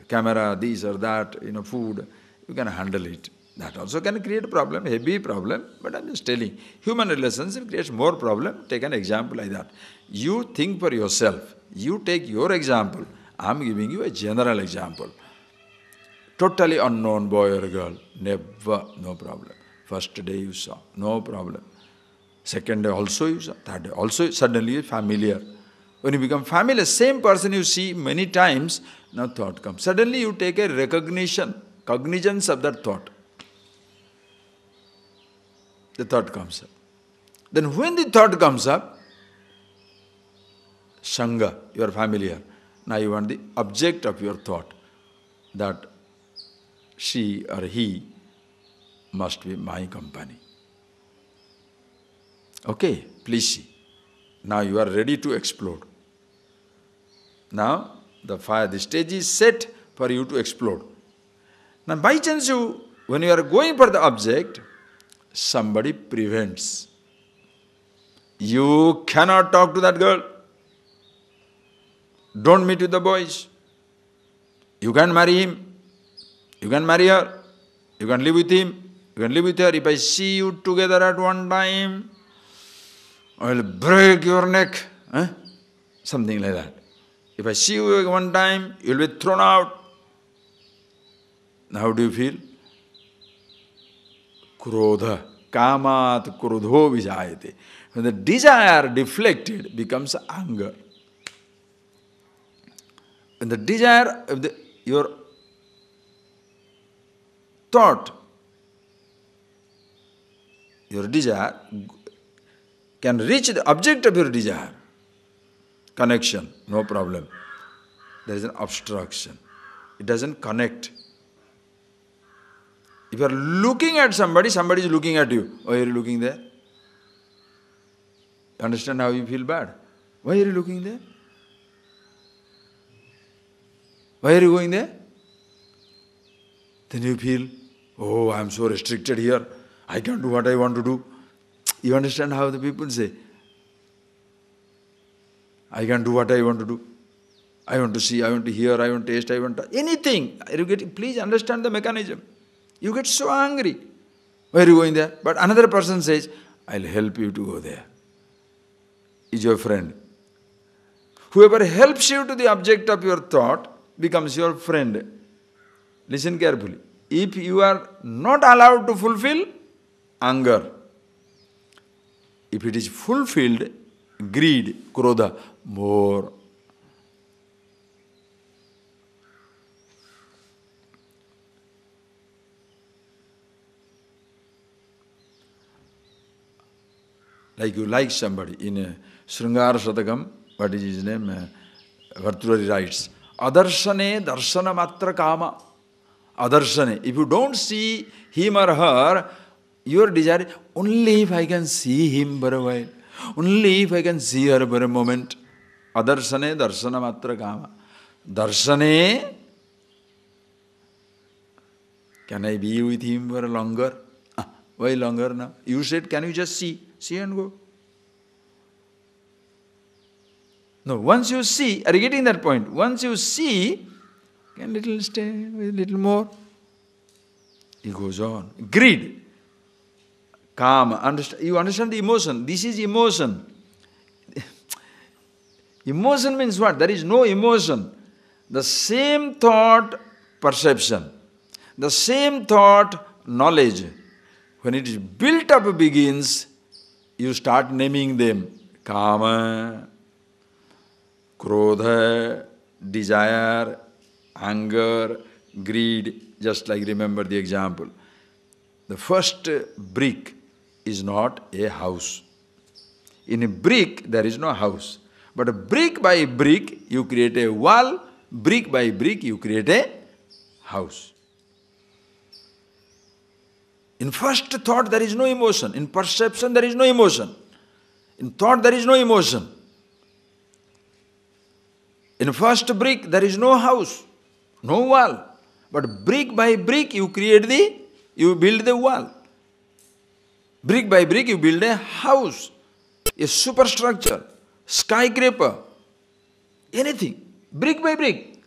camera, this or that, food, you can handle it. That also can create a problem, heavy problem, but I'm just telling. Human relationship creates more problem. Take an example like that. You think for yourself. You take your example. I'm giving you a general example. Totally unknown boy or girl, never, no problem. First day you saw, no problem. Second day also you saw, third day also suddenly you're familiar. When you become familiar, same person you see many times, now thought comes. Suddenly you take a cognizance of that thought. The thought comes up. Then when the thought comes up, Sangha, you are familiar. Now you want the object of your thought, that she or he must be my company. Okay, please see. Now you are ready to explode. Now, the stage is set for you to explode. Now, by chance, when you are going for the object, somebody prevents. You cannot talk to that girl. Don't meet with the boys. You can marry him. You can marry her. You can live with him. You can live with her. If I see you together at one time, I will break your neck. Something like that. If I see you one time, you will be thrown out. Now how do you feel? Krodha. Kamat krodho vijayate. When the desire deflected becomes anger. When the desire, your thought, your desire can reach the object of your desire, connection, no problem. There is an obstruction. It doesn't connect. If you are looking at somebody, somebody is looking at you. Why are you looking there? Understand how you feel bad? Why are you looking there? Why are you going there? Then you feel, oh, I am so restricted here. I can't do what I want to do. You understand how the people say? I can do what I want to do. I want to see, I want to hear, I want to taste, I want to... Anything. Please understand the mechanism. You get so angry. Why are you going there? But another person says, I'll help you to go there. Is your friend. Whoever helps you to the object of your thought becomes your friend. Listen carefully. If you are not allowed to fulfill, anger. If it is fulfilled, greed, krodha, more. Like you like somebody. In Sringara Shatakam, what is his name? Bhartrihari writes, Adarshane darshana matra kama. Adarshane. If you don't see him or her, your desire, only if I can see him for a while, only if I can see her for a moment. Adarshane darshana matra kama. Darshane, can I be with him for longer? Why longer now? You said, can you just see? See and go. No, once you see, are you getting that point? Once you see, can little stay with a little more? He goes on. Greed. Calm. You understand the emotion. This is emotion. Emotion means what? There is no emotion. The same thought, perception. The same thought, knowledge. When it is built up begins, you start naming them. Kama, krodha, desire, anger, greed. Just like remember the example. The first brick is not a house. In a brick, there is no house. But brick by brick, you create a wall. Brick by brick, you create a house. In first thought, there is no emotion. In perception, there is no emotion. In thought, there is no emotion. In first brick, there is no house, no wall. But brick by brick, you build the wall. Brick by brick, you build a house, a superstructure, skyscraper, anything, brick by brick.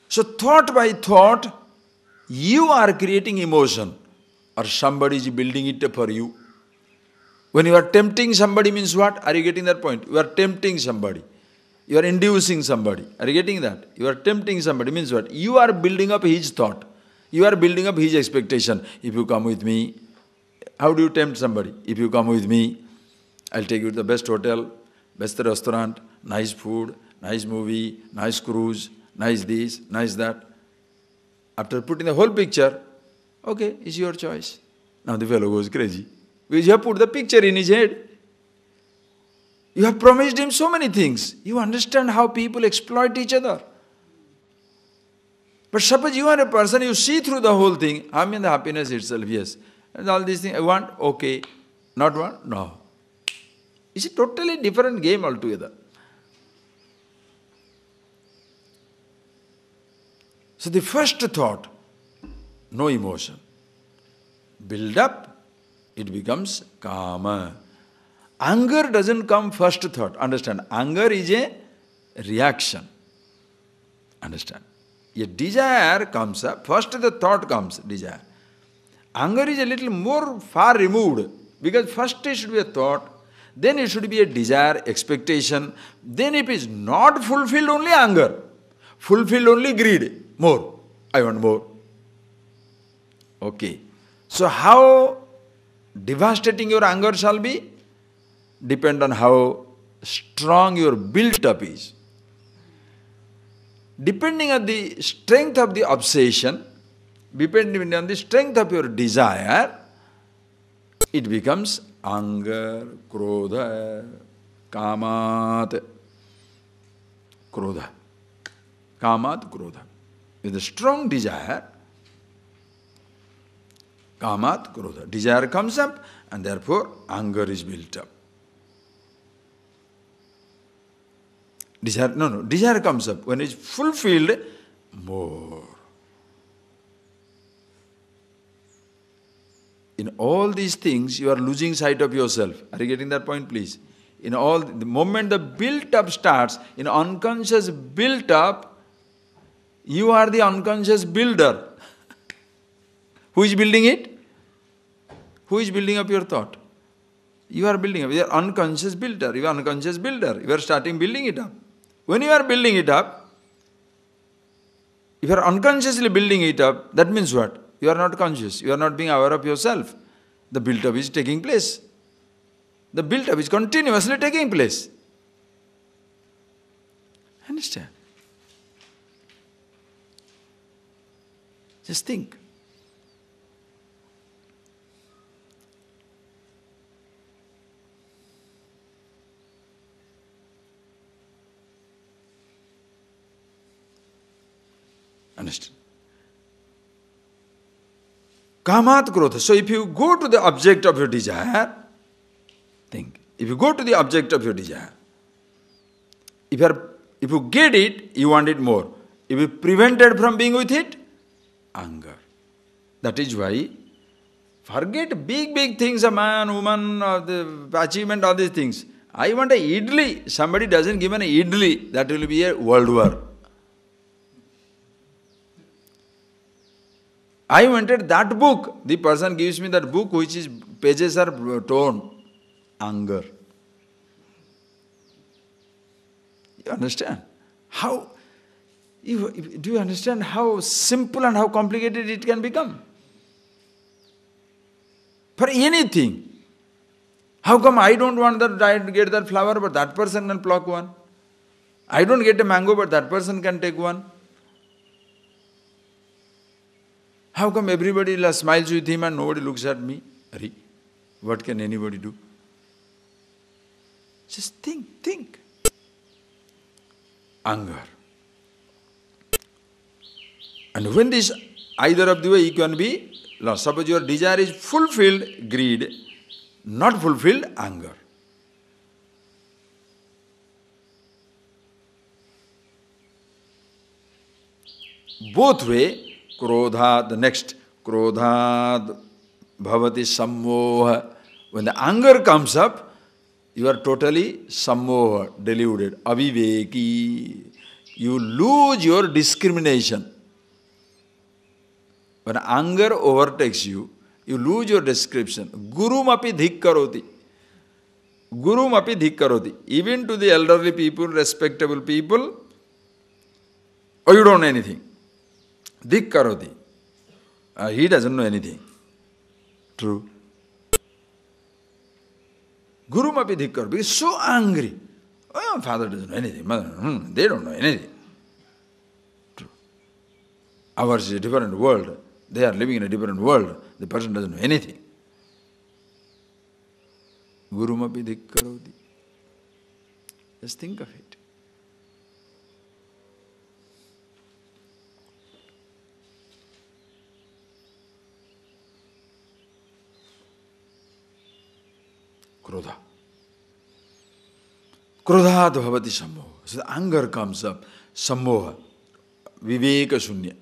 So thought by thought, you are creating emotion or somebody is building it for you. When you are tempting somebody means what? Are you getting that point? You are tempting somebody. You are inducing somebody. Are you getting that? You are tempting somebody means what? You are building up his thought. You are building up his expectation. If you come with me, how do you tempt somebody? If you come with me, I'll take you to the best hotel, best restaurant, nice food, nice movie, nice cruise, nice this, nice that. After putting the whole picture, okay, it's your choice. Now the fellow goes crazy. Because you have put the picture in his head. You have promised him so many things. You understand how people exploit each other. But suppose you are a person, you see through the whole thing. I mean the happiness itself, yes. And all these things I want, okay. Not want, no. It's a totally different game altogether. So the first thought, no emotion. Build up, it becomes kama. Anger doesn't come first thought. Understand? Anger is a reaction. Understand? A desire comes up, first the thought comes, desire. Anger is a little more far removed, because first it should be a thought, then it should be a desire, expectation, then if it is not fulfilled, only anger. Fulfilled, only greed. More. I want more. Okay. So how devastating your anger shall be? Depend on how strong your built-up is. Depending on the strength of the obsession, depending on the strength of your desire, it becomes anger, krodha, kamat, krodha. Kamat, krodha. With a strong desire, kamat, krodha. Desire comes up and therefore anger is built up. Desire comes up. When it's fulfilled, more. In all these things, you are losing sight of yourself. Are you getting that point, please? In all, the moment the built-up starts, in unconscious built-up, you are the unconscious builder. Who is building it? Who is building up your thought? You are building up. You are unconscious builder. You are unconscious builder. You are starting building it up. When you are building it up, if you are unconsciously building it up, that means what? You are not conscious. You are not being aware of yourself. The build-up is taking place. The build-up is continuously taking place. Understand? Just think. Understand? Kamat krodha. So if you go to the object of your desire, think. If you go to the object of your desire, if you get it, you want it more. If you prevented from being with it, anger. That is why, forget big things, a man, woman, the achievement, all these things. I want a idli. Somebody doesn't give an idli, that will be a world war. I wanted that book. The person gives me that book which is pages are torn. Anger. You understand? How? Do you understand how simple and how complicated it can become? For anything. How come I don't want that, I get that flower, but that person can pluck one? I don't get a mango, but that person can take one? How come everybody smiles with him and nobody looks at me? Ari, what can anybody do? Just think. Anger. And when this, either of the way, you can be lost. Suppose your desire is fulfilled, greed. Not fulfilled, anger. Both way, krodha, the next, krodha bhavati sammoha. When the anger comes up, you are totally sammoha, deluded, aviveki. You lose your discrimination. When anger overtakes you, you lose your description. Gurumapi dhikkaroti. Gurumapi dhikkaroti. Even to the elderly people, respectable people, or you don't know anything. Dhikkaroti. He doesn't know anything. True. Gurumapi dhikkaroti. He is so angry. Oh, father doesn't know anything. Mother, they don't know anything. True. Ours is a different world. They are living in a different world. The person doesn't know anything. Gurumapi dhikkaroti. Just think of it. Krodha. Krodhat bhavati sammoha. So the anger comes up. Sammoha. Viveka shunya.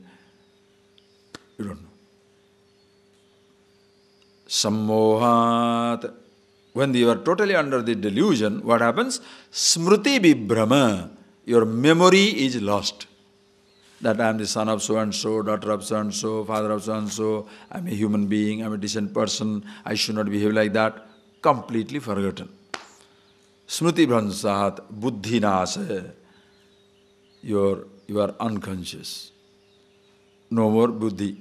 You don't know. Sammohat. When you are totally under the delusion, what happens? Smriti vibhrama. Your memory is lost. That I am the son of so-and-so, daughter of so-and-so, father of so-and-so, I am a human being, I am a decent person, I should not behave like that. Completely forgotten. Smriti bhransat, buddhi nasa. You are unconscious. No more buddhi.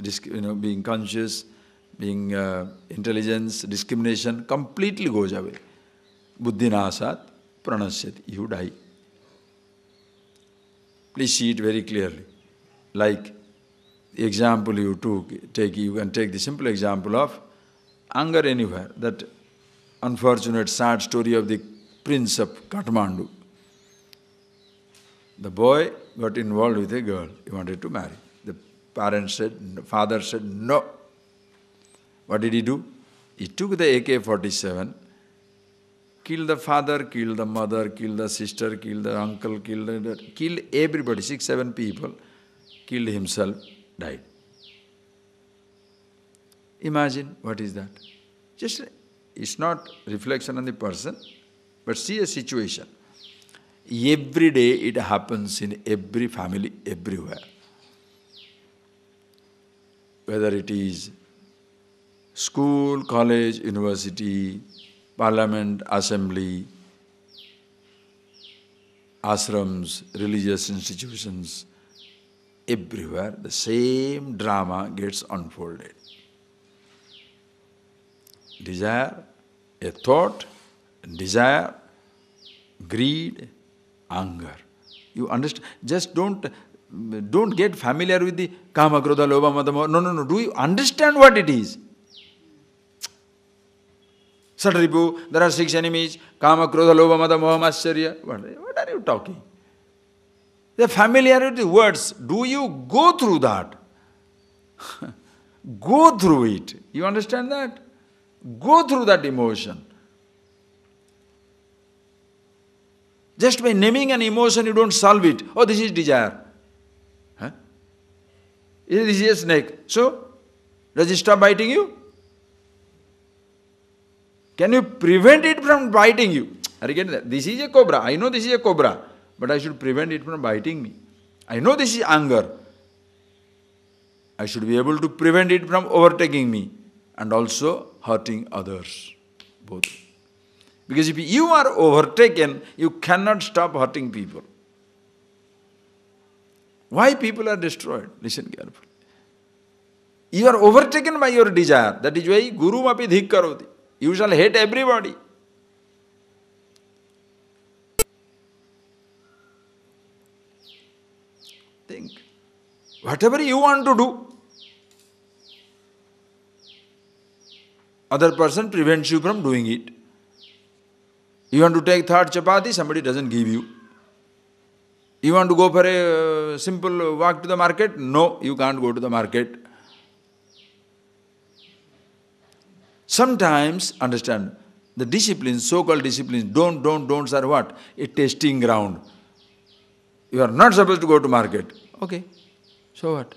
Being conscious, being intelligence, discrimination, completely goes away. Buddhi nasat pranasyati. You die. Please see it very clearly. Like the example you can take the simple example of anger anywhere. That unfortunate, sad story of the prince of Kathmandu. The boy got involved with a girl he wanted to marry. The father said no. What did he do? He took the AK-47, killed the father, killed the mother, killed the sister, killed the uncle, killed everybody, 6, 7 people, killed himself, died. Imagine what is that? Just, it's not reflection on the person, but see a situation. Every day it happens in every family, everywhere. Whether it is school, college, university, parliament, assembly, ashrams, religious institutions, everywhere the same drama gets unfolded. Desire, a thought, desire, greed, anger. You understand? Just don't get familiar with the kama, krodha, lobha, mada, moha. No. Do you understand what it is? Satripu, there are 6 enemies, kama, krodha, lobha, mada, moha, matsarya. What are you talking? The familiarity words, do you go through that? Go through it. You understand that? Go through that emotion. Just by naming an emotion, you don't solve it. Oh, this is desire. Huh? This is a snake. So, does it stop biting you? Can you prevent it from biting you? This is a cobra. I know this is a cobra, but I should prevent it from biting me. I know this is anger. I should be able to prevent it from overtaking me and also hurting others. Both. Because if you are overtaken, you cannot stop hurting people. Why people are destroyed? Listen carefully. You are overtaken by your desire. That is why Guru mapi dhik karoti. You shall hate everybody. Think. Whatever you want to do, other person prevents you from doing it. You want to take third chapati, somebody doesn't give you. You want to go for a simple walk to the market? No, you can't go to the market. Sometimes, understand, the disciplines, so-called disciplines, don'ts are what? A testing ground. You are not supposed to go to market. Okay, so what?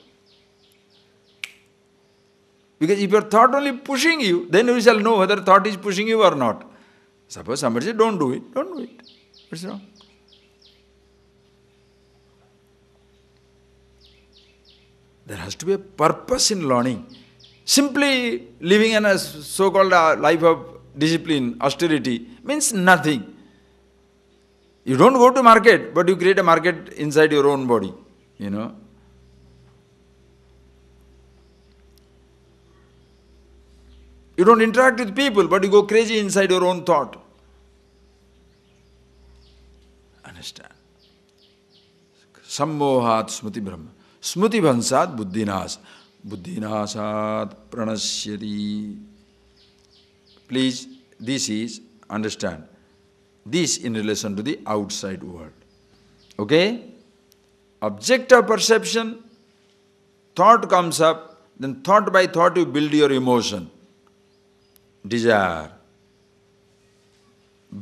Because if your thought only pushing you, then you shall know whether thought is pushing you or not. Suppose somebody says, don't do it. Don't do it. What's wrong? There has to be a purpose in learning. Simply living in a so-called life of discipline, austerity, means nothing. You don't go to market, but you create a market inside your own body, you know. You don't interact with people, but you go crazy inside your own thought. Understand? Sammohat smriti brahma. Smriti bhansat buddhinas. Buddhinasat pranasyati. Please, this is, understand, this in relation to the outside world. Okay? Object of perception, thought comes up, then thought by thought you build your emotion. Desire.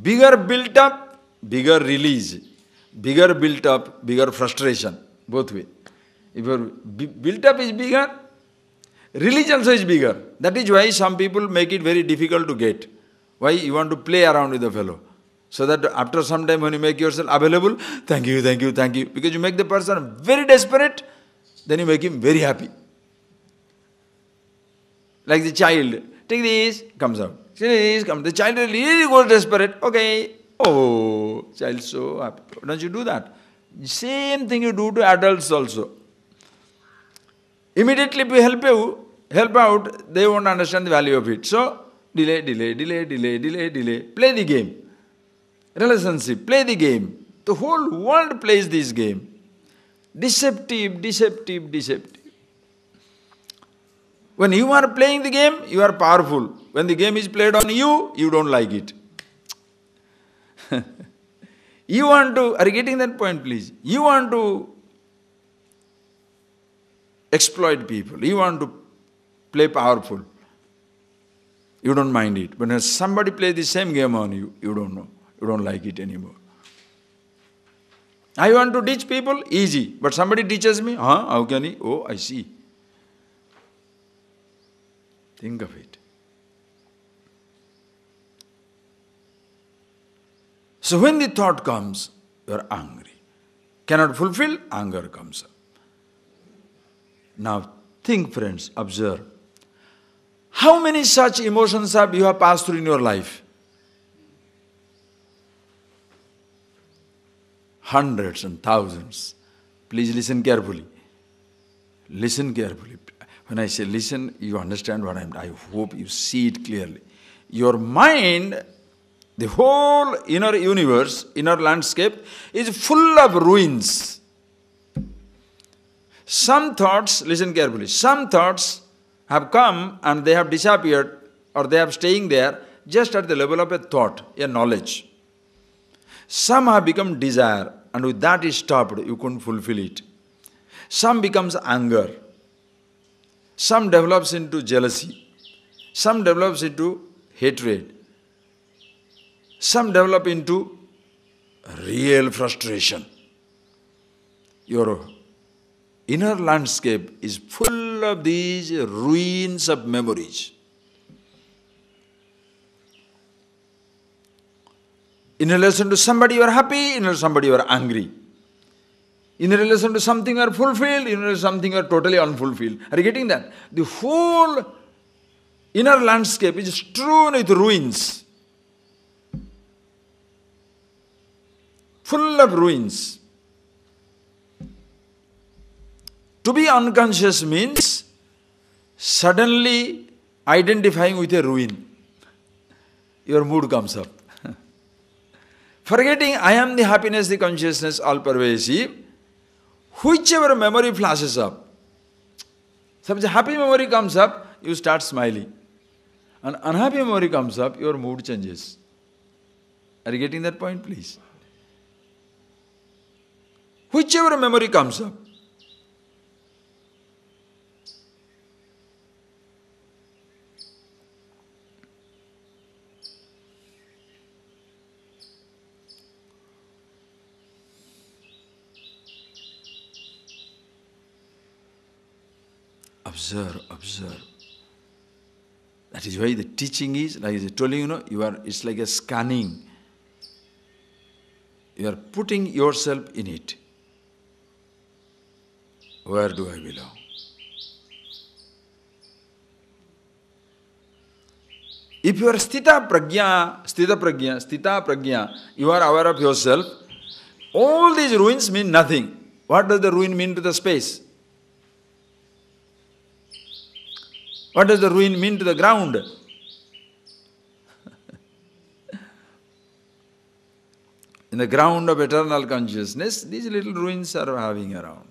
Bigger built up, bigger release. Bigger built up, bigger frustration. Both ways. If your built up is bigger, release also is bigger. That is why some people make it very difficult to get. Why? You want to play around with the fellow. So that after some time when you make yourself available, thank you, thank you, thank you. Because you make the person very desperate, then you make him very happy. Like the child, take this, comes out. Take this, comes. The child really goes desperate. Okay. Oh, child so happy. Don't you do that? Same thing you do to adults also. Immediately if you help out, they won't understand the value of it. So, delay. Play the game. Relationship, play the game. The whole world plays this game. Deceptive. When you are playing the game, you are powerful. When the game is played on you, you don't like it. You want to, are you getting that point, please? You want to exploit people. You want to play powerful. You don't mind it. When somebody plays the same game on you, you don't know. You don't like it anymore. I want to teach people, easy. But somebody teaches me, how can he? Oh, I see. Think of it. So when the thought comes, you are angry. Cannot fulfill, anger comes up. Now think, friends, observe. How many such emotions have you passed through in your life? Hundreds and thousands. Please listen carefully. Listen carefully. When I say listen, you understand what I hope you see it clearly. Your mind, the whole inner universe, inner landscape is full of ruins. Some thoughts, listen carefully, some thoughts have come and they have disappeared or they are staying there just at the level of a thought, a knowledge. Some have become desire and with that is stopped, you couldn't fulfill it. Some becomes anger. Some develops into jealousy. Some develops into hatred. Some develop into real frustration. Your inner landscape is full of these ruins of memories. In relation to somebody you are happy, in relation to somebody you are angry. In relation to something you are fulfilled, in relation to something you are totally unfulfilled. Are you getting that? The whole inner landscape is strewn with ruins. Full of ruins. To be unconscious means suddenly identifying with a ruin. Your mood comes up. Forgetting I am the happiness, the consciousness, all pervasive, whichever memory flashes up. Suppose a happy memory comes up, you start smiling. An unhappy memory comes up, your mood changes. Are you getting that point, please? Whichever memory comes up. Observe. That is why the teaching is, like I told you, it's like a scanning. You are putting yourself in it. Where do I belong? If you are sthita prajna, you are aware of yourself, all these ruins mean nothing. What does the ruin mean to the space? What does the ruin mean to the ground? In the ground of eternal consciousness, these little ruins are having around.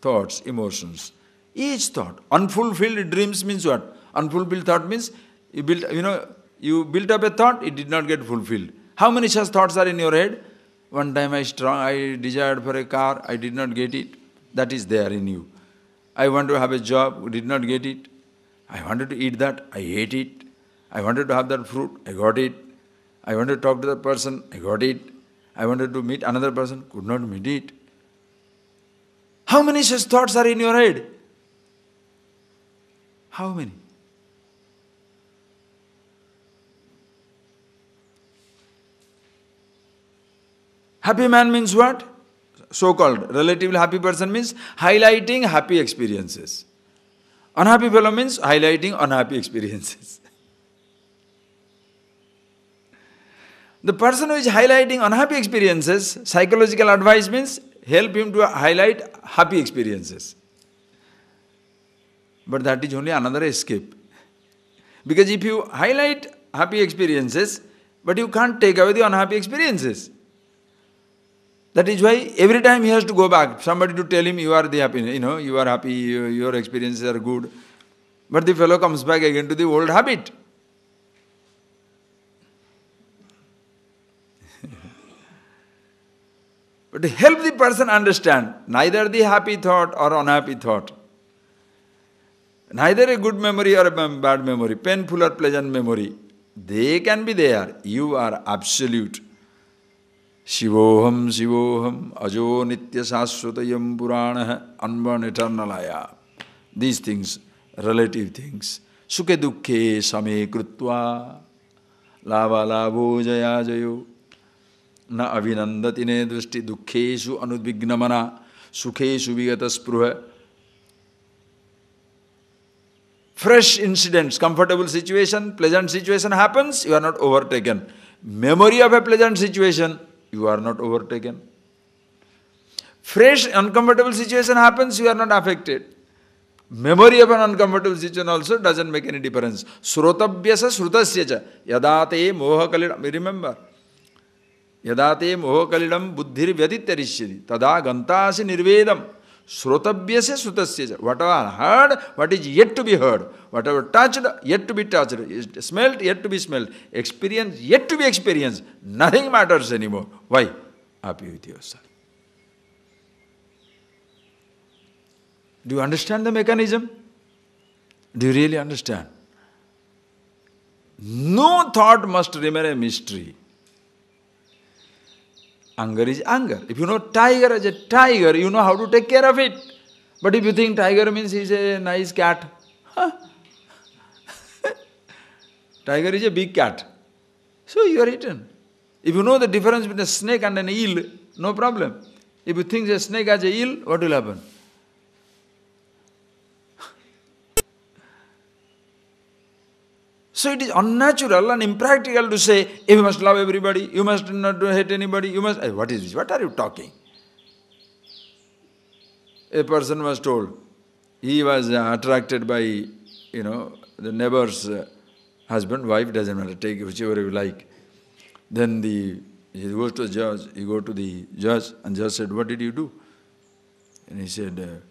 Thoughts, emotions. Each thought. Unfulfilled dreams means what? Unfulfilled thought means you built up a thought, it did not get fulfilled. How many such thoughts are in your head? One time I desired for a car, I did not get it. That is there in you. I want to have a job, did not get it. I wanted to eat that, I ate it. I wanted to have that fruit, I got it. I wanted to talk to that person, I got it. I wanted to meet another person, could not meet it. How many such thoughts are in your head? How many? Happy man means what? So-called relatively happy person means highlighting happy experiences. Unhappy fellow means highlighting unhappy experiences. The person who is highlighting unhappy experiences, psychological advice means help him to highlight happy experiences. But that is only another escape. Because if you highlight happy experiences, but you can't take away the unhappy experiences. That is why every time he has to go back, somebody to tell him you are the happy, you are happy, your experiences are good. But the fellow comes back again to the old habit. But to help the person understand neither the happy thought or unhappy thought, neither a good memory or a bad memory, painful or pleasant memory, they can be there. You are absolute. Shivoham, Shivoham, Ajo Nitya Saswatayam Purana, unborn eternal Aya. These things, relative things. Sukhe dukkhe same krutva, lava lavo jaya jayo. Na avinandatine dvrishti dukkheshu anudvignamana, sukheshu vigata spruha. Fresh incidents, comfortable situation, pleasant situation happens, you are not overtaken. Memory of a pleasant situation, you are not overtaken. Fresh uncomfortable situation happens, you are not affected. Memory of an uncomfortable situation also doesn't make any difference. Srotavyasa srutasya yadate moha kalidam. Remember, yadate moha kalidam buddhir vyadityarishyati tada gantasi nirvedam. Srotavyasa srutasya. Whatever heard, what is yet to be heard. Whatever touched, yet to be touched. Smelt, yet to be smelt. Experienced, yet to be experienced. Nothing matters anymore. Why? Happy with yourself. Do you understand the mechanism? Do you really understand? No thought must remain a mystery. Anger is anger. If you know tiger as a tiger, you know how to take care of it. But if you think tiger means he's a nice cat, tiger is a big cat. So you are eaten. If you know the difference between a snake and an eel, no problem. If you think a snake as a eel, what will happen? So it is unnatural and impractical to say, you must love everybody, you must not hate anybody, you must... What is this? What are you talking? A person was told, he was attracted by, the neighbor's husband, wife, doesn't matter, take whichever you like. Then he goes to the judge, and judge said, what did you do? And he said,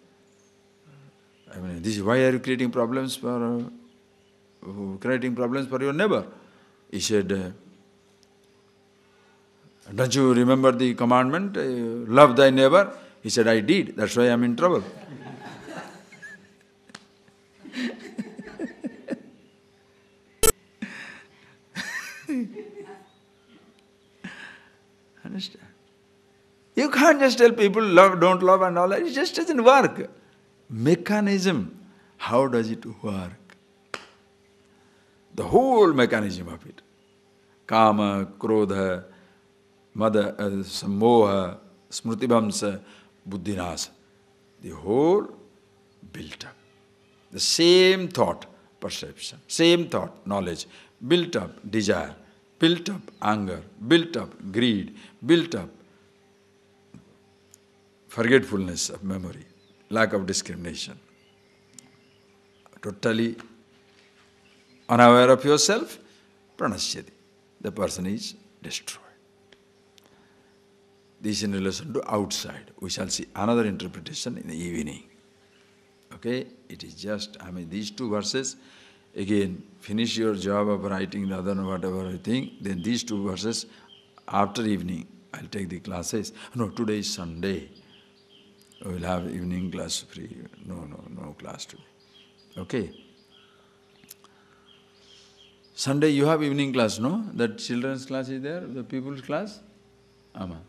this is why are you creating problems for your neighbor? He said, don't you remember the commandment, love thy neighbor? He said, I did, that's why I am in trouble. Understand? You can't just tell people love, don't love and all that. It just doesn't work. Mechanism, how does it work? The whole mechanism of it. Kama, Krodha, Mada, Sammoha, Smritibhamsa, Buddhinasa. The whole built up. The same thought, perception, same thought, knowledge, built up desire, built up anger, built up greed, built up forgetfulness of memory, lack of discrimination. Totally unaware of yourself, pranasyati. The person is destroyed. This in relation to outside. We shall see another interpretation in the evening. Okay? It is just, these two verses, again, finish your job of writing the other whatever you think, then these two verses, after evening, I'll take the classes. No, today is Sunday. We will have evening class free. No class today. Okay? Sunday you have evening class, no? That children's class is there, the people's class? Ama.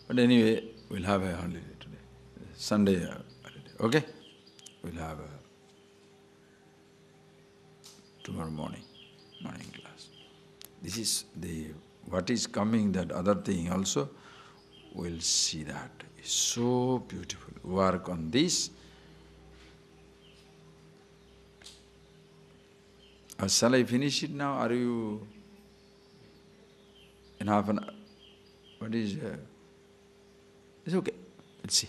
But anyway, We'll have a holiday today. Sunday holiday, okay? We'll have a tomorrow morning class. This is what is coming, that other thing also, we'll see that. It's so beautiful. Work on this. Shall I finish it now? Are you in half an hour? What is... it's okay. Let's see.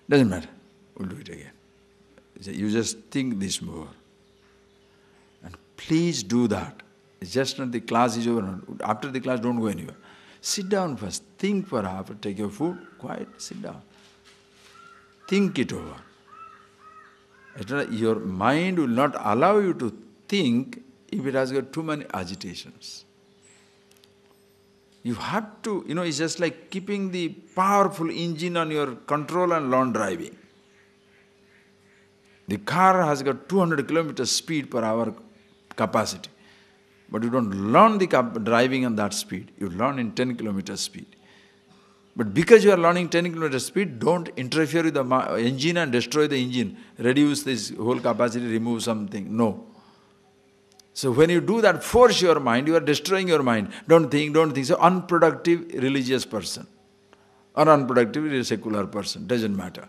Doesn't matter. We'll do it again. You just think this more. And please do that. It's just not the class is over. After the class, don't go anywhere. Sit down first. Think for half. Take your food. Quiet. Sit down. Think it over. Your mind will not allow you to think if it has got too many agitations. You have to, it's just like keeping the powerful engine on your control and long driving. The car has got 200 kilometers speed per hour capacity. But you don't learn the driving on that speed. You learn in 10 kilometers speed. But because you are learning 10 kilometers speed, don't interfere with the engine and destroy the engine. Reduce this whole capacity, remove something. No. So when you do that, force your mind, you are destroying your mind. Don't think. So unproductive religious person or unproductive secular person, doesn't matter.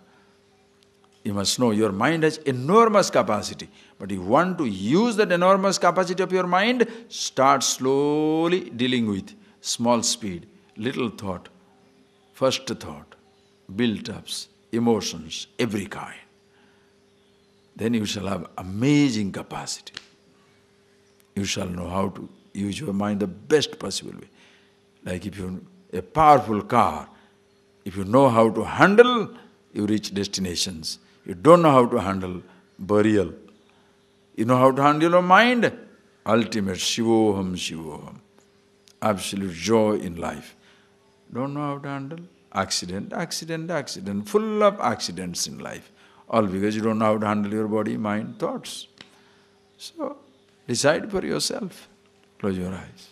You must know your mind has enormous capacity. But you want to use that enormous capacity of your mind, start slowly dealing with small speed, little thought, first thought, built-ups, emotions, every kind. Then you shall have amazing capacity. You shall know how to use your mind the best possible way. Like if you a powerful car, if you know how to handle, you reach destinations. You don't know how to handle, burial. You know how to handle your mind? Ultimate Shivoham, Shivoham. Absolute joy in life. Don't know how to handle? Accident, full of accidents in life. All because you don't know how to handle your body, mind, thoughts. So, decide for yourself. Close your eyes.